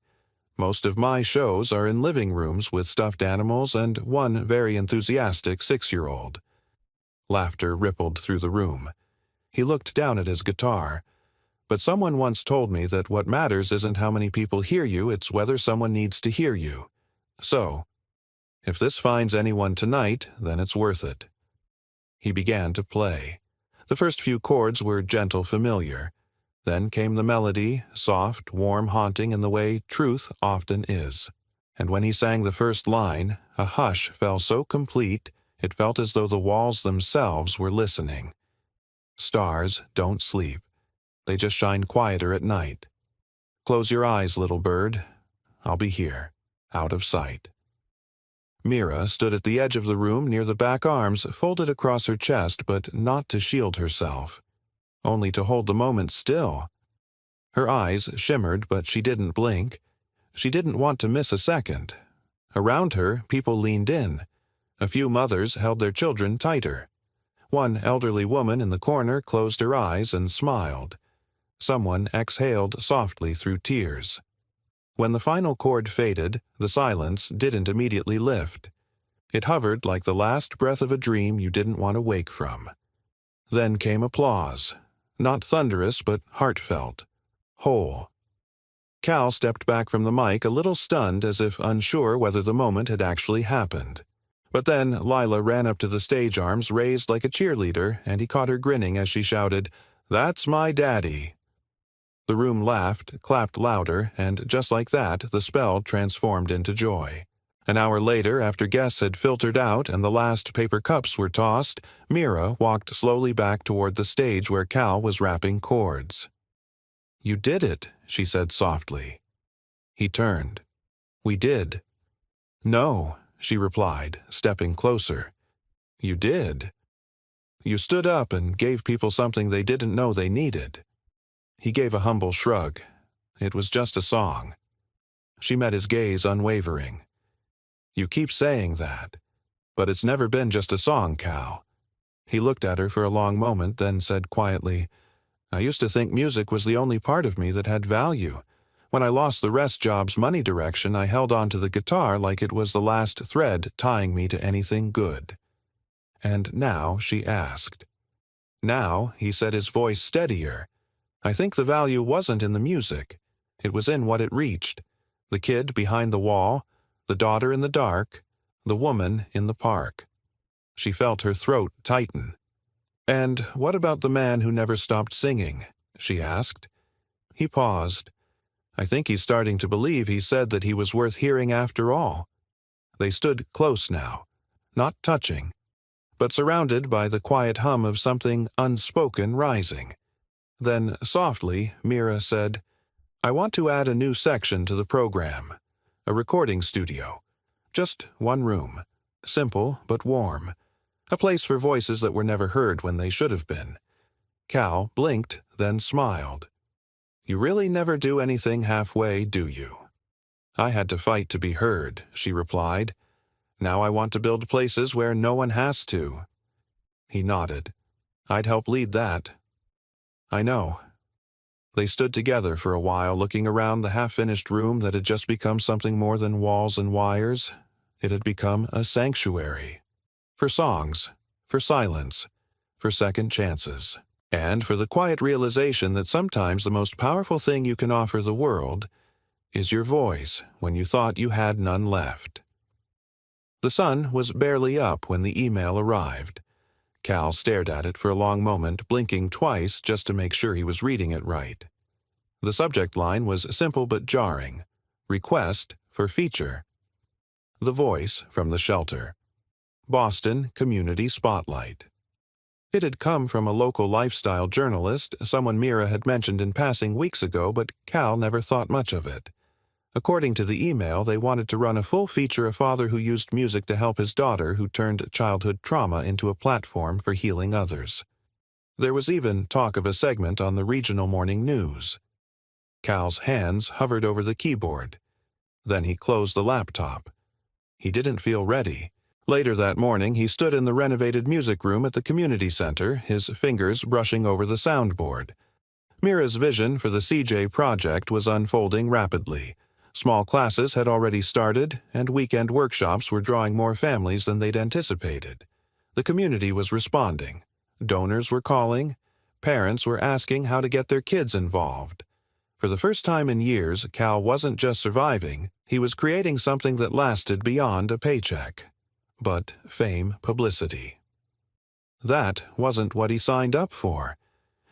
"Most of my shows are in living rooms with stuffed animals and one very enthusiastic 6-year-old. Laughter rippled through the room. He looked down at his guitar. "But someone once told me that what matters isn't how many people hear you, it's whether someone needs to hear you. So, if this finds anyone tonight, then it's worth it." He began to play. The first few chords were gentle, familiar. Then came the melody, soft, warm, haunting in the way truth often is. And when he sang the first line, a hush fell so complete, it felt as though the walls themselves were listening. "Stars don't sleep. They just shine quieter at night. Close your eyes, little bird. I'll be here, out of sight." Mira stood at the edge of the room near the back, arms folded across her chest, but not to shield herself. Only to hold the moment still. Her eyes shimmered, but she didn't blink. She didn't want to miss a second. Around her, people leaned in. A few mothers held their children tighter. One elderly woman in the corner closed her eyes and smiled. Someone exhaled softly through tears. When the final chord faded, the silence didn't immediately lift. It hovered like the last breath of a dream you didn't want to wake from. Then came applause. Not thunderous, but heartfelt. Whole. Cal stepped back from the mic, a little stunned, as if unsure whether the moment had actually happened. But then Lila ran up to the stage, arms raised like a cheerleader, and he caught her grinning as she shouted, "That's my daddy." The room laughed, clapped louder, and just like that, the spell transformed into joy. An hour later, after guests had filtered out and the last paper cups were tossed, Mira walked slowly back toward the stage where Cal was rapping chords. "You did it," she said softly. He turned. "We did." "No," she replied, stepping closer. "You did. You stood up and gave people something they didn't know they needed." He gave a humble shrug. It was just a song. She met his gaze unwavering. "You keep saying that, but it's never been just a song, Cal." He looked at her for a long moment, then said quietly, "I used to think music was the only part of me that had value. When I lost the rest job's money direction, I held on to the guitar like it was the last thread tying me to anything good." "And now?" she asked. "Now," he said, his voice steadier, "I think the value wasn't in the music. It was in what it reached. The kid behind the wall, the daughter in the dark, the woman in the park." She felt her throat tighten. "And what about the man who never stopped singing?" she asked. He paused. I think he's starting to believe he said that he was worth hearing after all. They stood close now, not touching, but surrounded by the quiet hum of something unspoken rising. Then, softly, Mira said, "I want to add a new section to the program. A recording studio. Just one room. Simple but warm. A place for voices that were never heard when they should have been." Cal blinked, then smiled. "You really never do anything halfway, do you?" "I had to fight to be heard," she replied. "Now I want to build places where no one has to." He nodded. "I'd help lead that." "I know." They stood together for a while, looking around the half-finished room that had just become something more than walls and wires. It had become a sanctuary. For songs, for silence, for second chances, and for the quiet realization that sometimes the most powerful thing you can offer the world is your voice when you thought you had none left. The sun was barely up when the email arrived. Cal stared at it for a long moment, blinking twice just to make sure he was reading it right. The subject line was simple but jarring. Request for feature. The voice from the shelter. Boston Community Spotlight. It had come from a local lifestyle journalist, someone Mira had mentioned in passing weeks ago, but Cal never thought much of it. According to the email, they wanted to run a full feature a father who used music to help his daughter who turned childhood trauma into a platform for healing others. There was even talk of a segment on the regional morning news. Cal's hands hovered over the keyboard. Then he closed the laptop. He didn't feel ready. Later that morning, he stood in the renovated music room at the community center, his fingers brushing over the soundboard. Mira's vision for the CJ project was unfolding rapidly. Small classes had already started, and weekend workshops were drawing more families than they'd anticipated. The community was responding. Donors were calling. Parents were asking how to get their kids involved. For the first time in years, Cal wasn't just surviving, he was creating something that lasted beyond a paycheck. But fame, publicity. That wasn't what he signed up for.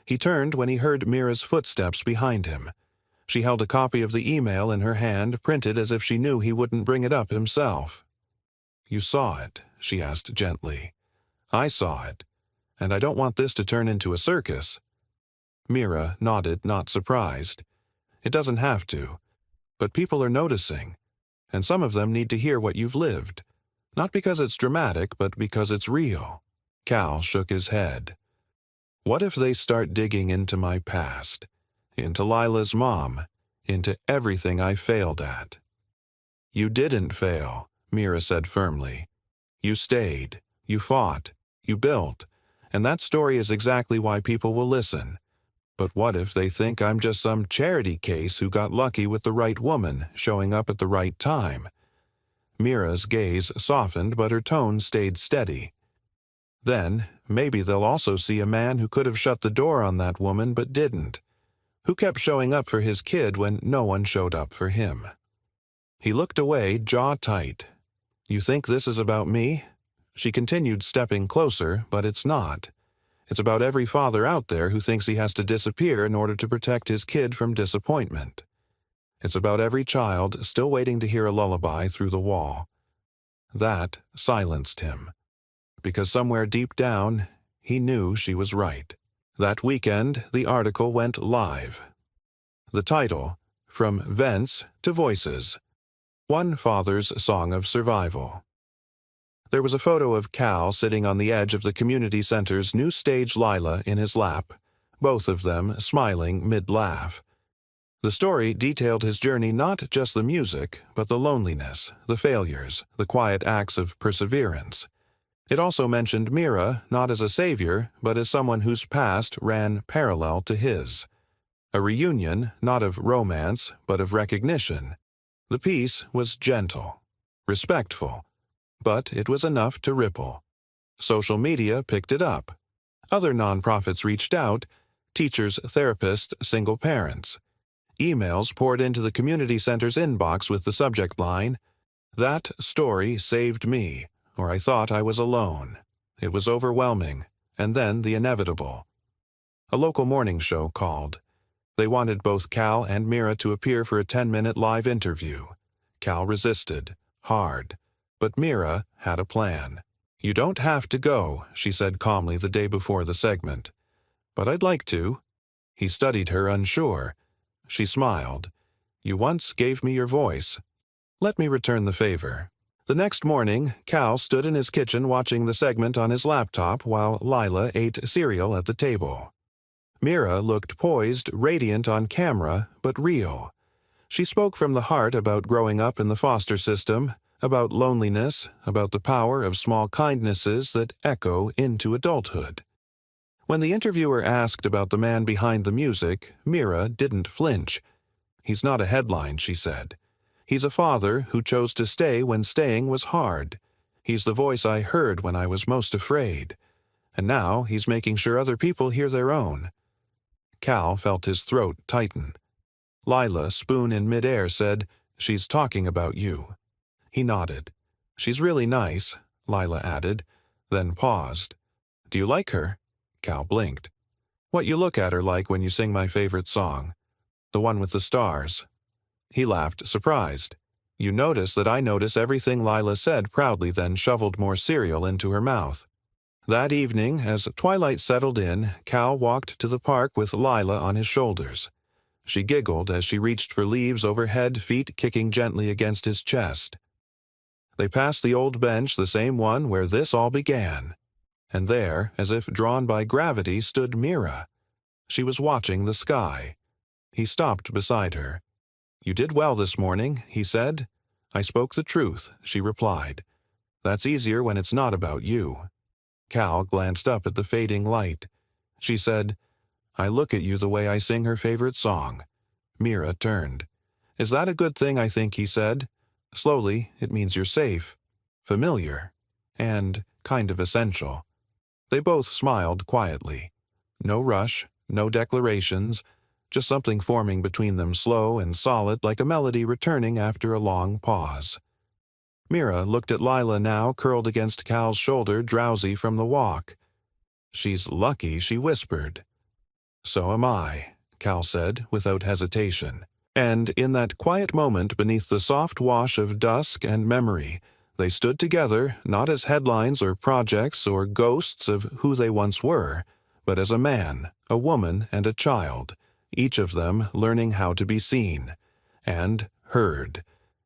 He turned when he heard Mira's footsteps behind him. She held a copy of the email in her hand, printed as if she knew he wouldn't bring it up himself. "You saw it?" she asked gently. "I saw it. And I don't want this to turn into a circus." Mira nodded, not surprised. "It doesn't have to. But people are noticing. And some of them need to hear what you've lived. Not because it's dramatic, but because it's real." Cal shook his head. "What if they start digging into my past? Into Lila's mom? Into everything I failed at?" "You didn't fail," Mira said firmly. "You stayed. You fought. You built. And that story is exactly why people will listen. But what if they think I'm just some charity case who got lucky with the right woman showing up at the right time?" Mira's gaze softened, but her tone stayed steady. "Then, maybe they'll also see a man who could have shut the door on that woman but didn't, who kept showing up for his kid when no one showed up for him." He looked away, jaw tight. "You think this is about me?" She continued, stepping closer, "But it's not. It's about every father out there who thinks he has to disappear in order to protect his kid from disappointment. It's about every child still waiting to hear a lullaby through the wall." That silenced him. Because somewhere deep down, he knew she was right. That weekend, the article went live. The title, From Vents to Voices. One Father's Song of Survival. There was a photo of Cal sitting on the edge of the community center's new stage Lila in his lap, both of them smiling mid-laugh. The story detailed his journey, not just the music, but the loneliness, the failures, the quiet acts of perseverance. It also mentioned Mira not as a savior, but as someone whose past ran parallel to his. A reunion not of romance, but of recognition. The piece was gentle, respectful, but it was enough to ripple. Social media picked it up. Other nonprofits reached out, teachers, therapists, single parents. Emails poured into the community center's inbox with the subject line, "That story saved me," or "I thought I was alone." It was overwhelming, and then the inevitable. A local morning show called. They wanted both Cal and Mira to appear for a 10-minute live interview. Cal resisted, hard, but Mira had a plan. "You don't have to go," she said calmly the day before the segment. "But I'd like to." He studied her, unsure. She smiled. "You once gave me your voice. Let me return the favor." The next morning, Cal stood in his kitchen watching the segment on his laptop while Lila ate cereal at the table. Mira looked poised, radiant on camera, but real. She spoke from the heart about growing up in the foster system, about loneliness, about the power of small kindnesses that echo into adulthood. When the interviewer asked about the man behind the music, Mira didn't flinch. "He's not a headline," she said. "He's a father who chose to stay when staying was hard. He's the voice I heard when I was most afraid. And now he's making sure other people hear their own." Cal felt his throat tighten. Lila, spoon in midair, said, "She's talking about you." He nodded. "She's really nice," Lila added, then paused. "Do you like her?" Cal blinked. "What you look at her like when you sing my favorite song. The one with the stars." He laughed, surprised. "You notice that I notice everything," Lila said proudly, then shoveled more cereal into her mouth. That evening, as twilight settled in, Cal walked to the park with Lila on his shoulders. She giggled as she reached for leaves overhead, feet kicking gently against his chest. They passed the old bench, the same one where this all began. And there, as if drawn by gravity, stood Mira. She was watching the sky. He stopped beside her. "You did well this morning," he said. "I spoke the truth," she replied. "That's easier when it's not about you." Cal glanced up at the fading light. She said, "I look at you the way I sing her favorite song." Mira turned. "Is that a good thing, I think," he said. "Slowly, it means you're safe, familiar, and kind of essential." They both smiled quietly. No rush, no declarations, just something forming between them, slow and solid like a melody returning after a long pause. Mira looked at Lila now, curled against Cal's shoulder, drowsy from the walk. "She's lucky," she whispered. "So am I," Cal said, without hesitation. And in that quiet moment beneath the soft wash of dusk and memory, they stood together, not as headlines or projects or ghosts of who they once were, but as a man, a woman, and a child, each of them learning how to be seen, and heard,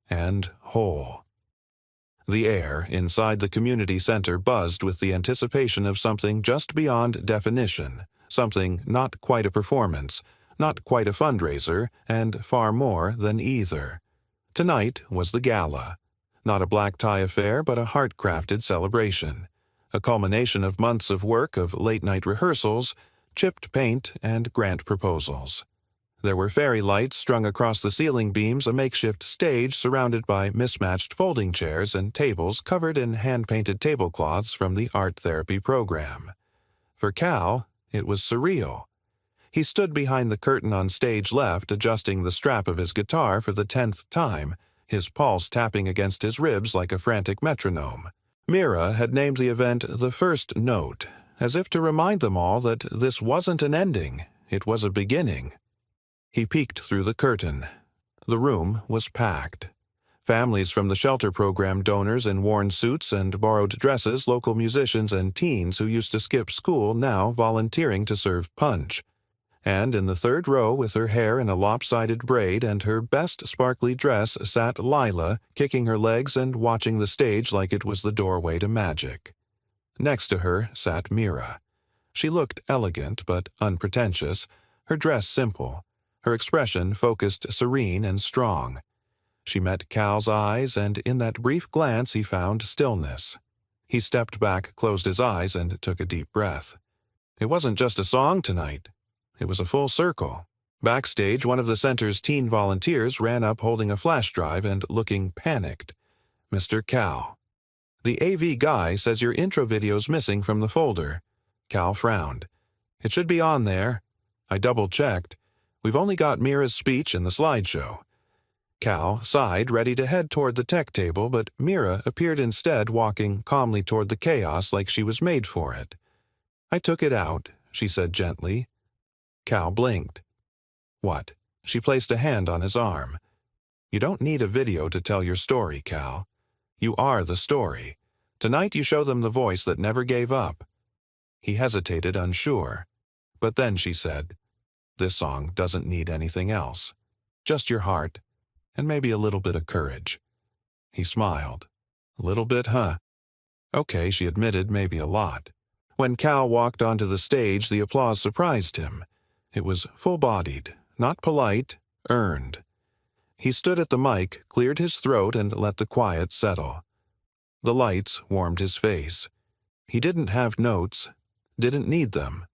and whole. The air inside the community center buzzed with the anticipation of something just beyond definition, something not quite a performance, not quite a fundraiser, and far more than either. Tonight was the gala. Not a black tie affair, but a heart-crafted celebration. A culmination of months of work, of late-night rehearsals, chipped paint, and grant proposals. There were fairy lights strung across the ceiling beams, a makeshift stage surrounded by mismatched folding chairs and tables covered in hand-painted tablecloths from the art therapy program. For Cal, it was surreal. He stood behind the curtain on stage left, adjusting the strap of his guitar for the 10th time, his pulse tapping against his ribs like a frantic metronome. Mira had named the event The First Note, as if to remind them all that this wasn't an ending, it was a beginning. He peeked through the curtain. The room was packed. Families from the shelter program, donors in worn suits and borrowed dresses, local musicians, and teens who used to skip school now volunteering to serve punch. And in the third row, with her hair in a lopsided braid and her best sparkly dress, sat Lila, kicking her legs and watching the stage like it was the doorway to magic. Next to her sat Mira. She looked elegant but unpretentious, her dress simple, her expression focused, serene, and strong. She met Cal's eyes, and in that brief glance he found stillness. He stepped back, closed his eyes, and took a deep breath. It wasn't just a song tonight. It was a full circle. Backstage, one of the center's teen volunteers ran up holding a flash drive and looking panicked. "Mr. Cal. The AV guy says your intro video's missing from the folder." Cal frowned. "It should be on there. I double-checked. We've only got Mira's speech and the slideshow." Cal sighed, ready to head toward the tech table, but Mira appeared instead, walking calmly toward the chaos like she was made for it. "I took it out," she said gently. Cal blinked. What? She placed a hand on his arm. You don't need a video to tell your story, Cal. You are the story. Tonight you show them the voice that never gave up. He hesitated, unsure. But then she said, "This song doesn't need anything else. Just your heart, and maybe a little bit of courage." He smiled. "A little bit, huh?" "Okay," she admitted, "maybe a lot." When Cal walked onto the stage, the applause surprised him. It was full-bodied, not polite, earned. He stood at the mic, cleared his throat, and let the quiet settle. The lights warmed his face. He didn't have notes, didn't need them.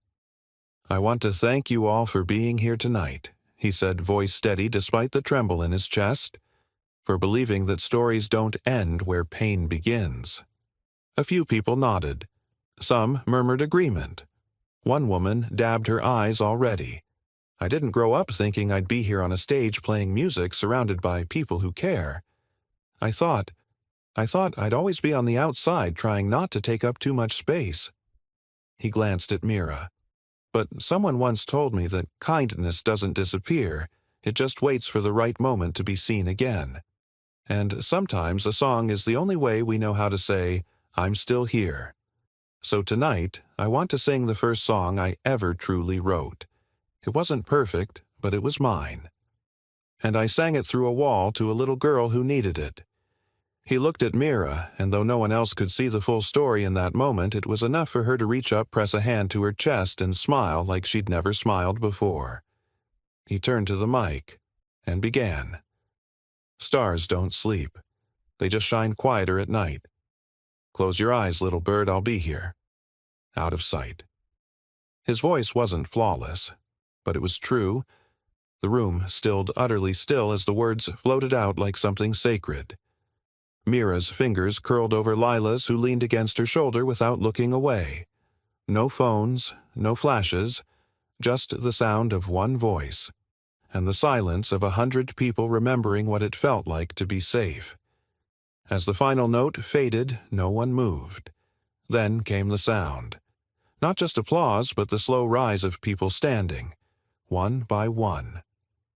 "I want to thank you all for being here tonight," he said, voice steady despite the tremble in his chest, "for believing that stories don't end where pain begins." A few people nodded. Some murmured agreement. One woman dabbed her eyes already. "I didn't grow up thinking I'd be here on a stage playing music surrounded by people who care. I thought I'd always be on the outside trying not to take up too much space." He glanced at Mira. "But someone once told me that kindness doesn't disappear, it just waits for the right moment to be seen again. And sometimes a song is the only way we know how to say, 'I'm still here.' So tonight, I want to sing the first song I ever truly wrote. It wasn't perfect, but it was mine. And I sang it through a wall to a little girl who needed it." He looked at Mira, and though no one else could see the full story in that moment, it was enough for her to reach up, press a hand to her chest, and smile like she'd never smiled before. He turned to the mic and began. "Stars don't sleep. They just shine quieter at night. Close your eyes, little bird, I'll be here." Out of sight. His voice wasn't flawless, but it was true. The room stilled utterly still as the words floated out like something sacred. Mira's fingers curled over Lila's, who leaned against her shoulder without looking away. No phones, no flashes, just the sound of one voice, and the silence of 100 people remembering what it felt like to be safe. As the final note faded, no one moved. Then came the sound. Not just applause, but the slow rise of people standing, one by one,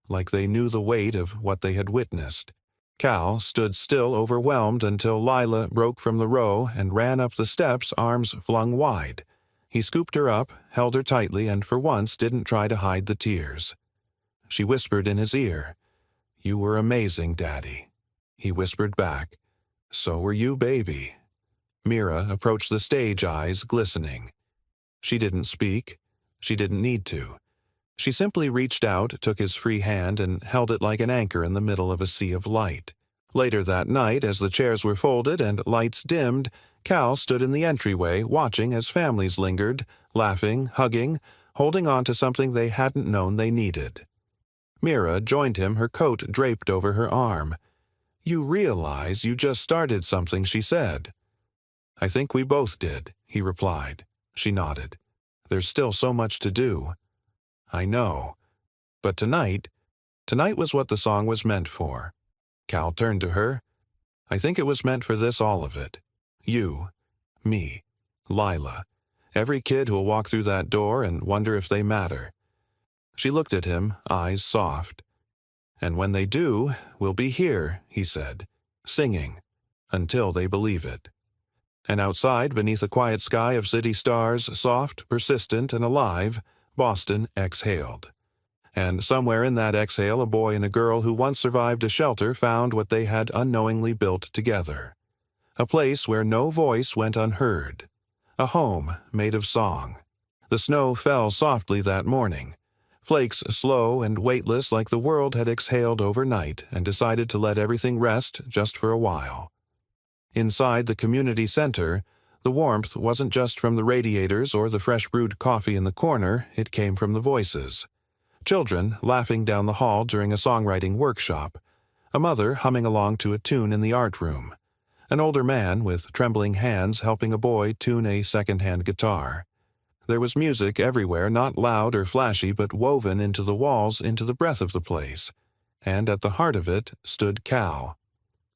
like they knew the weight of what they had witnessed. Cal stood still, overwhelmed, until Lila broke from the row and ran up the steps, arms flung wide. He scooped her up, held her tightly, and for once didn't try to hide the tears. She whispered in his ear, "You were amazing, Daddy." He whispered back, "So were you, baby." Mira approached the stage, eyes glistening. She didn't speak. She didn't need to. She simply reached out, took his free hand, and held it like an anchor in the middle of a sea of light. Later that night, as the chairs were folded and lights dimmed, Cal stood in the entryway, watching as families lingered, laughing, hugging, holding on to something they hadn't known they needed. Mira joined him, her coat draped over her arm. "You realize you just started something," she said. "I think we both did," he replied. She nodded. "There's still so much to do." "I know. But tonight was what the song was meant for." Cal turned to her. "I think it was meant for this, all of it. You, me, Lila, every kid who'll walk through that door and wonder if they matter." She looked at him, eyes soft. "And when they do, we'll be here," he said, "singing, until they believe it." And outside, beneath a quiet sky of city stars, soft, persistent, and alive, Boston exhaled. And somewhere in that exhale, a boy and a girl who once survived a shelter found what they had unknowingly built together. A place where no voice went unheard. A home made of song. The snow fell softly that morning. Flakes slow and weightless, like the world had exhaled overnight and decided to let everything rest just for a while. Inside the community center, the warmth wasn't just from the radiators or the fresh brewed coffee in the corner, it came from the voices. Children laughing down the hall during a songwriting workshop. A mother humming along to a tune in the art room. An older man with trembling hands helping a boy tune a second-hand guitar. There was music everywhere, not loud or flashy, but woven into the walls, into the breath of the place. And at the heart of it stood Cal.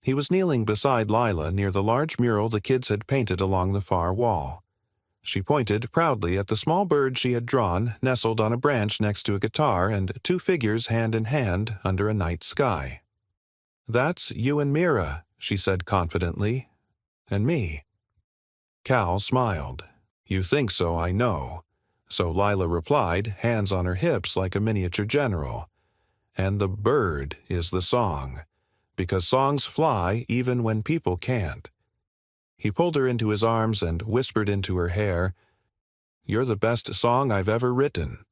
He was kneeling beside Lila near the large mural the kids had painted along the far wall. She pointed proudly at the small bird she had drawn, nestled on a branch next to a guitar and two figures hand in hand under a night sky. "That's you and Mira," she said confidently. "And me." Cal smiled. "You think so, I know." So Lila replied, hands on her hips like a miniature general. "And the bird is the song, because songs fly even when people can't." He pulled her into his arms and whispered into her hair, "You're the best song I've ever written."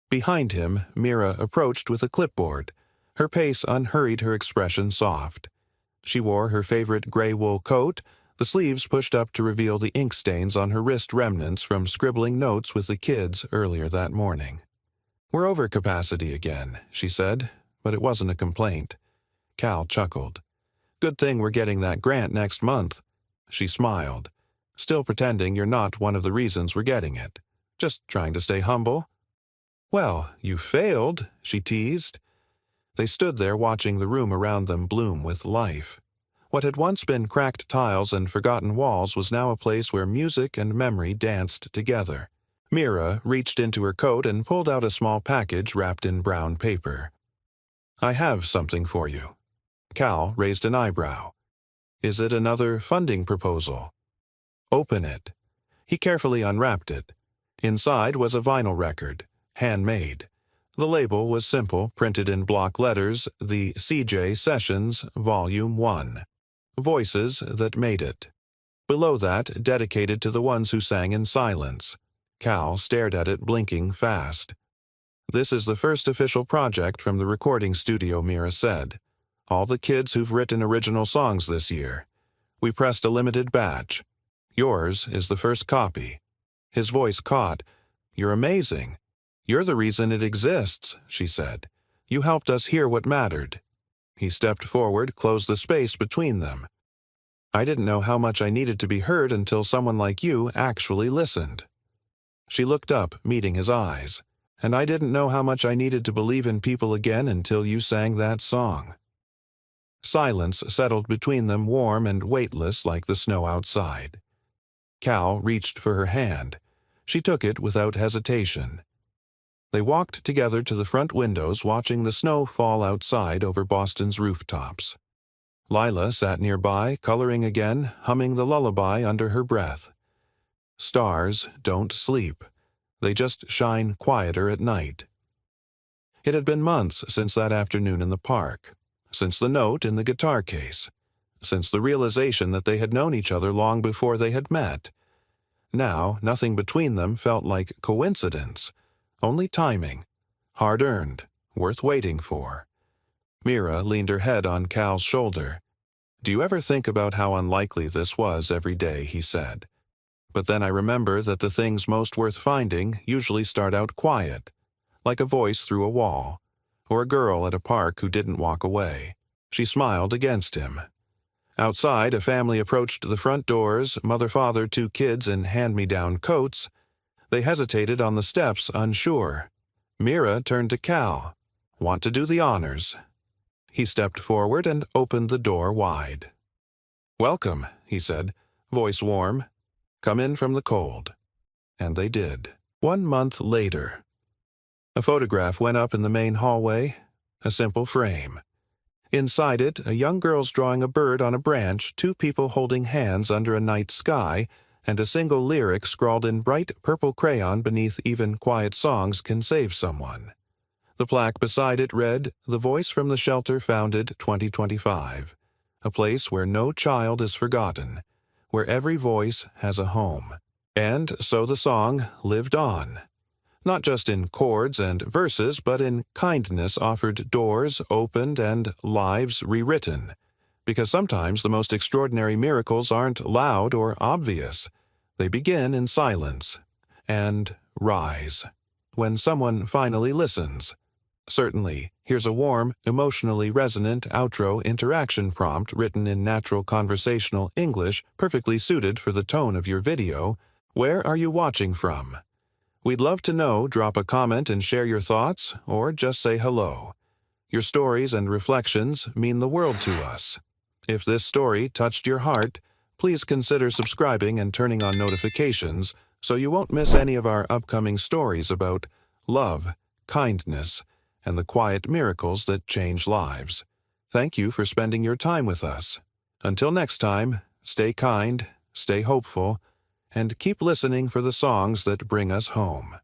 Behind him, Mira approached with a clipboard. Her pace unhurried, her expression soft. She wore her favorite gray wool coat, the sleeves pushed up to reveal the ink stains on her wrist, remnants from scribbling notes with the kids earlier that morning. "We're over capacity again," she said, but it wasn't a complaint. Cal chuckled. "Good thing we're getting that grant next month." She smiled, still pretending you're not one of the reasons we're getting it. Just trying to stay humble. "Well, you failed," she teased. They stood there watching the room around them bloom with life. What had once been cracked tiles and forgotten walls was now a place where music and memory danced together. Mira reached into her coat and pulled out a small package wrapped in brown paper. "I have something for you." Cal raised an eyebrow. "Is it another funding proposal?" "Open it." He carefully unwrapped it. Inside was a vinyl record, handmade. The label was simple, printed in block letters, the C.J. Sessions, Volume 1. Voices that made it. Below that, dedicated to the ones who sang in silence. Cal stared at it, blinking fast. "This is the first official project from the recording studio," Mira said. "All the kids who've written original songs this year. We pressed a limited batch. Yours is the first copy." His voice caught. "You're amazing. You're the reason it exists," she said. "You helped us hear what mattered." He stepped forward, closed the space between them. "I didn't know how much I needed to be heard until someone like you actually listened." She looked up, meeting his eyes. "And I didn't know how much I needed to believe in people again until you sang that song." Silence settled between them, warm and weightless like the snow outside. Cal reached for her hand. She took it without hesitation. They walked together to the front windows, watching the snow fall outside over Boston's rooftops. Lila sat nearby, coloring again, humming the lullaby under her breath. Stars don't sleep. They just shine quieter at night. It had been months since that afternoon in the park, since the note in the guitar case, since the realization that they had known each other long before they had met. Now, nothing between them felt like coincidence, only timing, hard-earned, worth waiting for. Mira leaned her head on Cal's shoulder. "Do you ever think about how unlikely this was every day?" he said. "But then I remember that the things most worth finding usually start out quiet, like a voice through a wall, or a girl at a park who didn't walk away." She smiled against him. Outside, a family approached the front doors, mother, father, two kids in hand-me-down coats. They hesitated on the steps, unsure. Mira turned to Cal. "Want to do the honors?" He stepped forward and opened the door wide. "Welcome," he said, voice warm. "Come in from the cold." And they did. 1 month later. A photograph went up in the main hallway, a simple frame. Inside it, a young girl's drawing a bird on a branch, two people holding hands under a night sky, and a single lyric scrawled in bright purple crayon beneath "Even quiet songs can save someone." The plaque beside it read, "The Voice from the Shelter Founded 2025. A place where no child is forgotten, where every voice has a home." And so the song lived on. Not just in chords and verses, but in kindness offered, doors opened, and lives rewritten. Because sometimes the most extraordinary miracles aren't loud or obvious. They begin in silence and rise when someone finally listens. Certainly, here's a warm, emotionally resonant outro interaction prompt written in natural conversational English, perfectly suited for the tone of your video. Where are you watching from? We'd love to know. Drop a comment and share your thoughts, or just say hello. Your stories and reflections mean the world to us. If this story touched your heart, please consider subscribing and turning on notifications so you won't miss any of our upcoming stories about love, kindness, and the quiet miracles that change lives. Thank you for spending your time with us. Until next time, stay kind, stay hopeful, and keep listening for the songs that bring us home.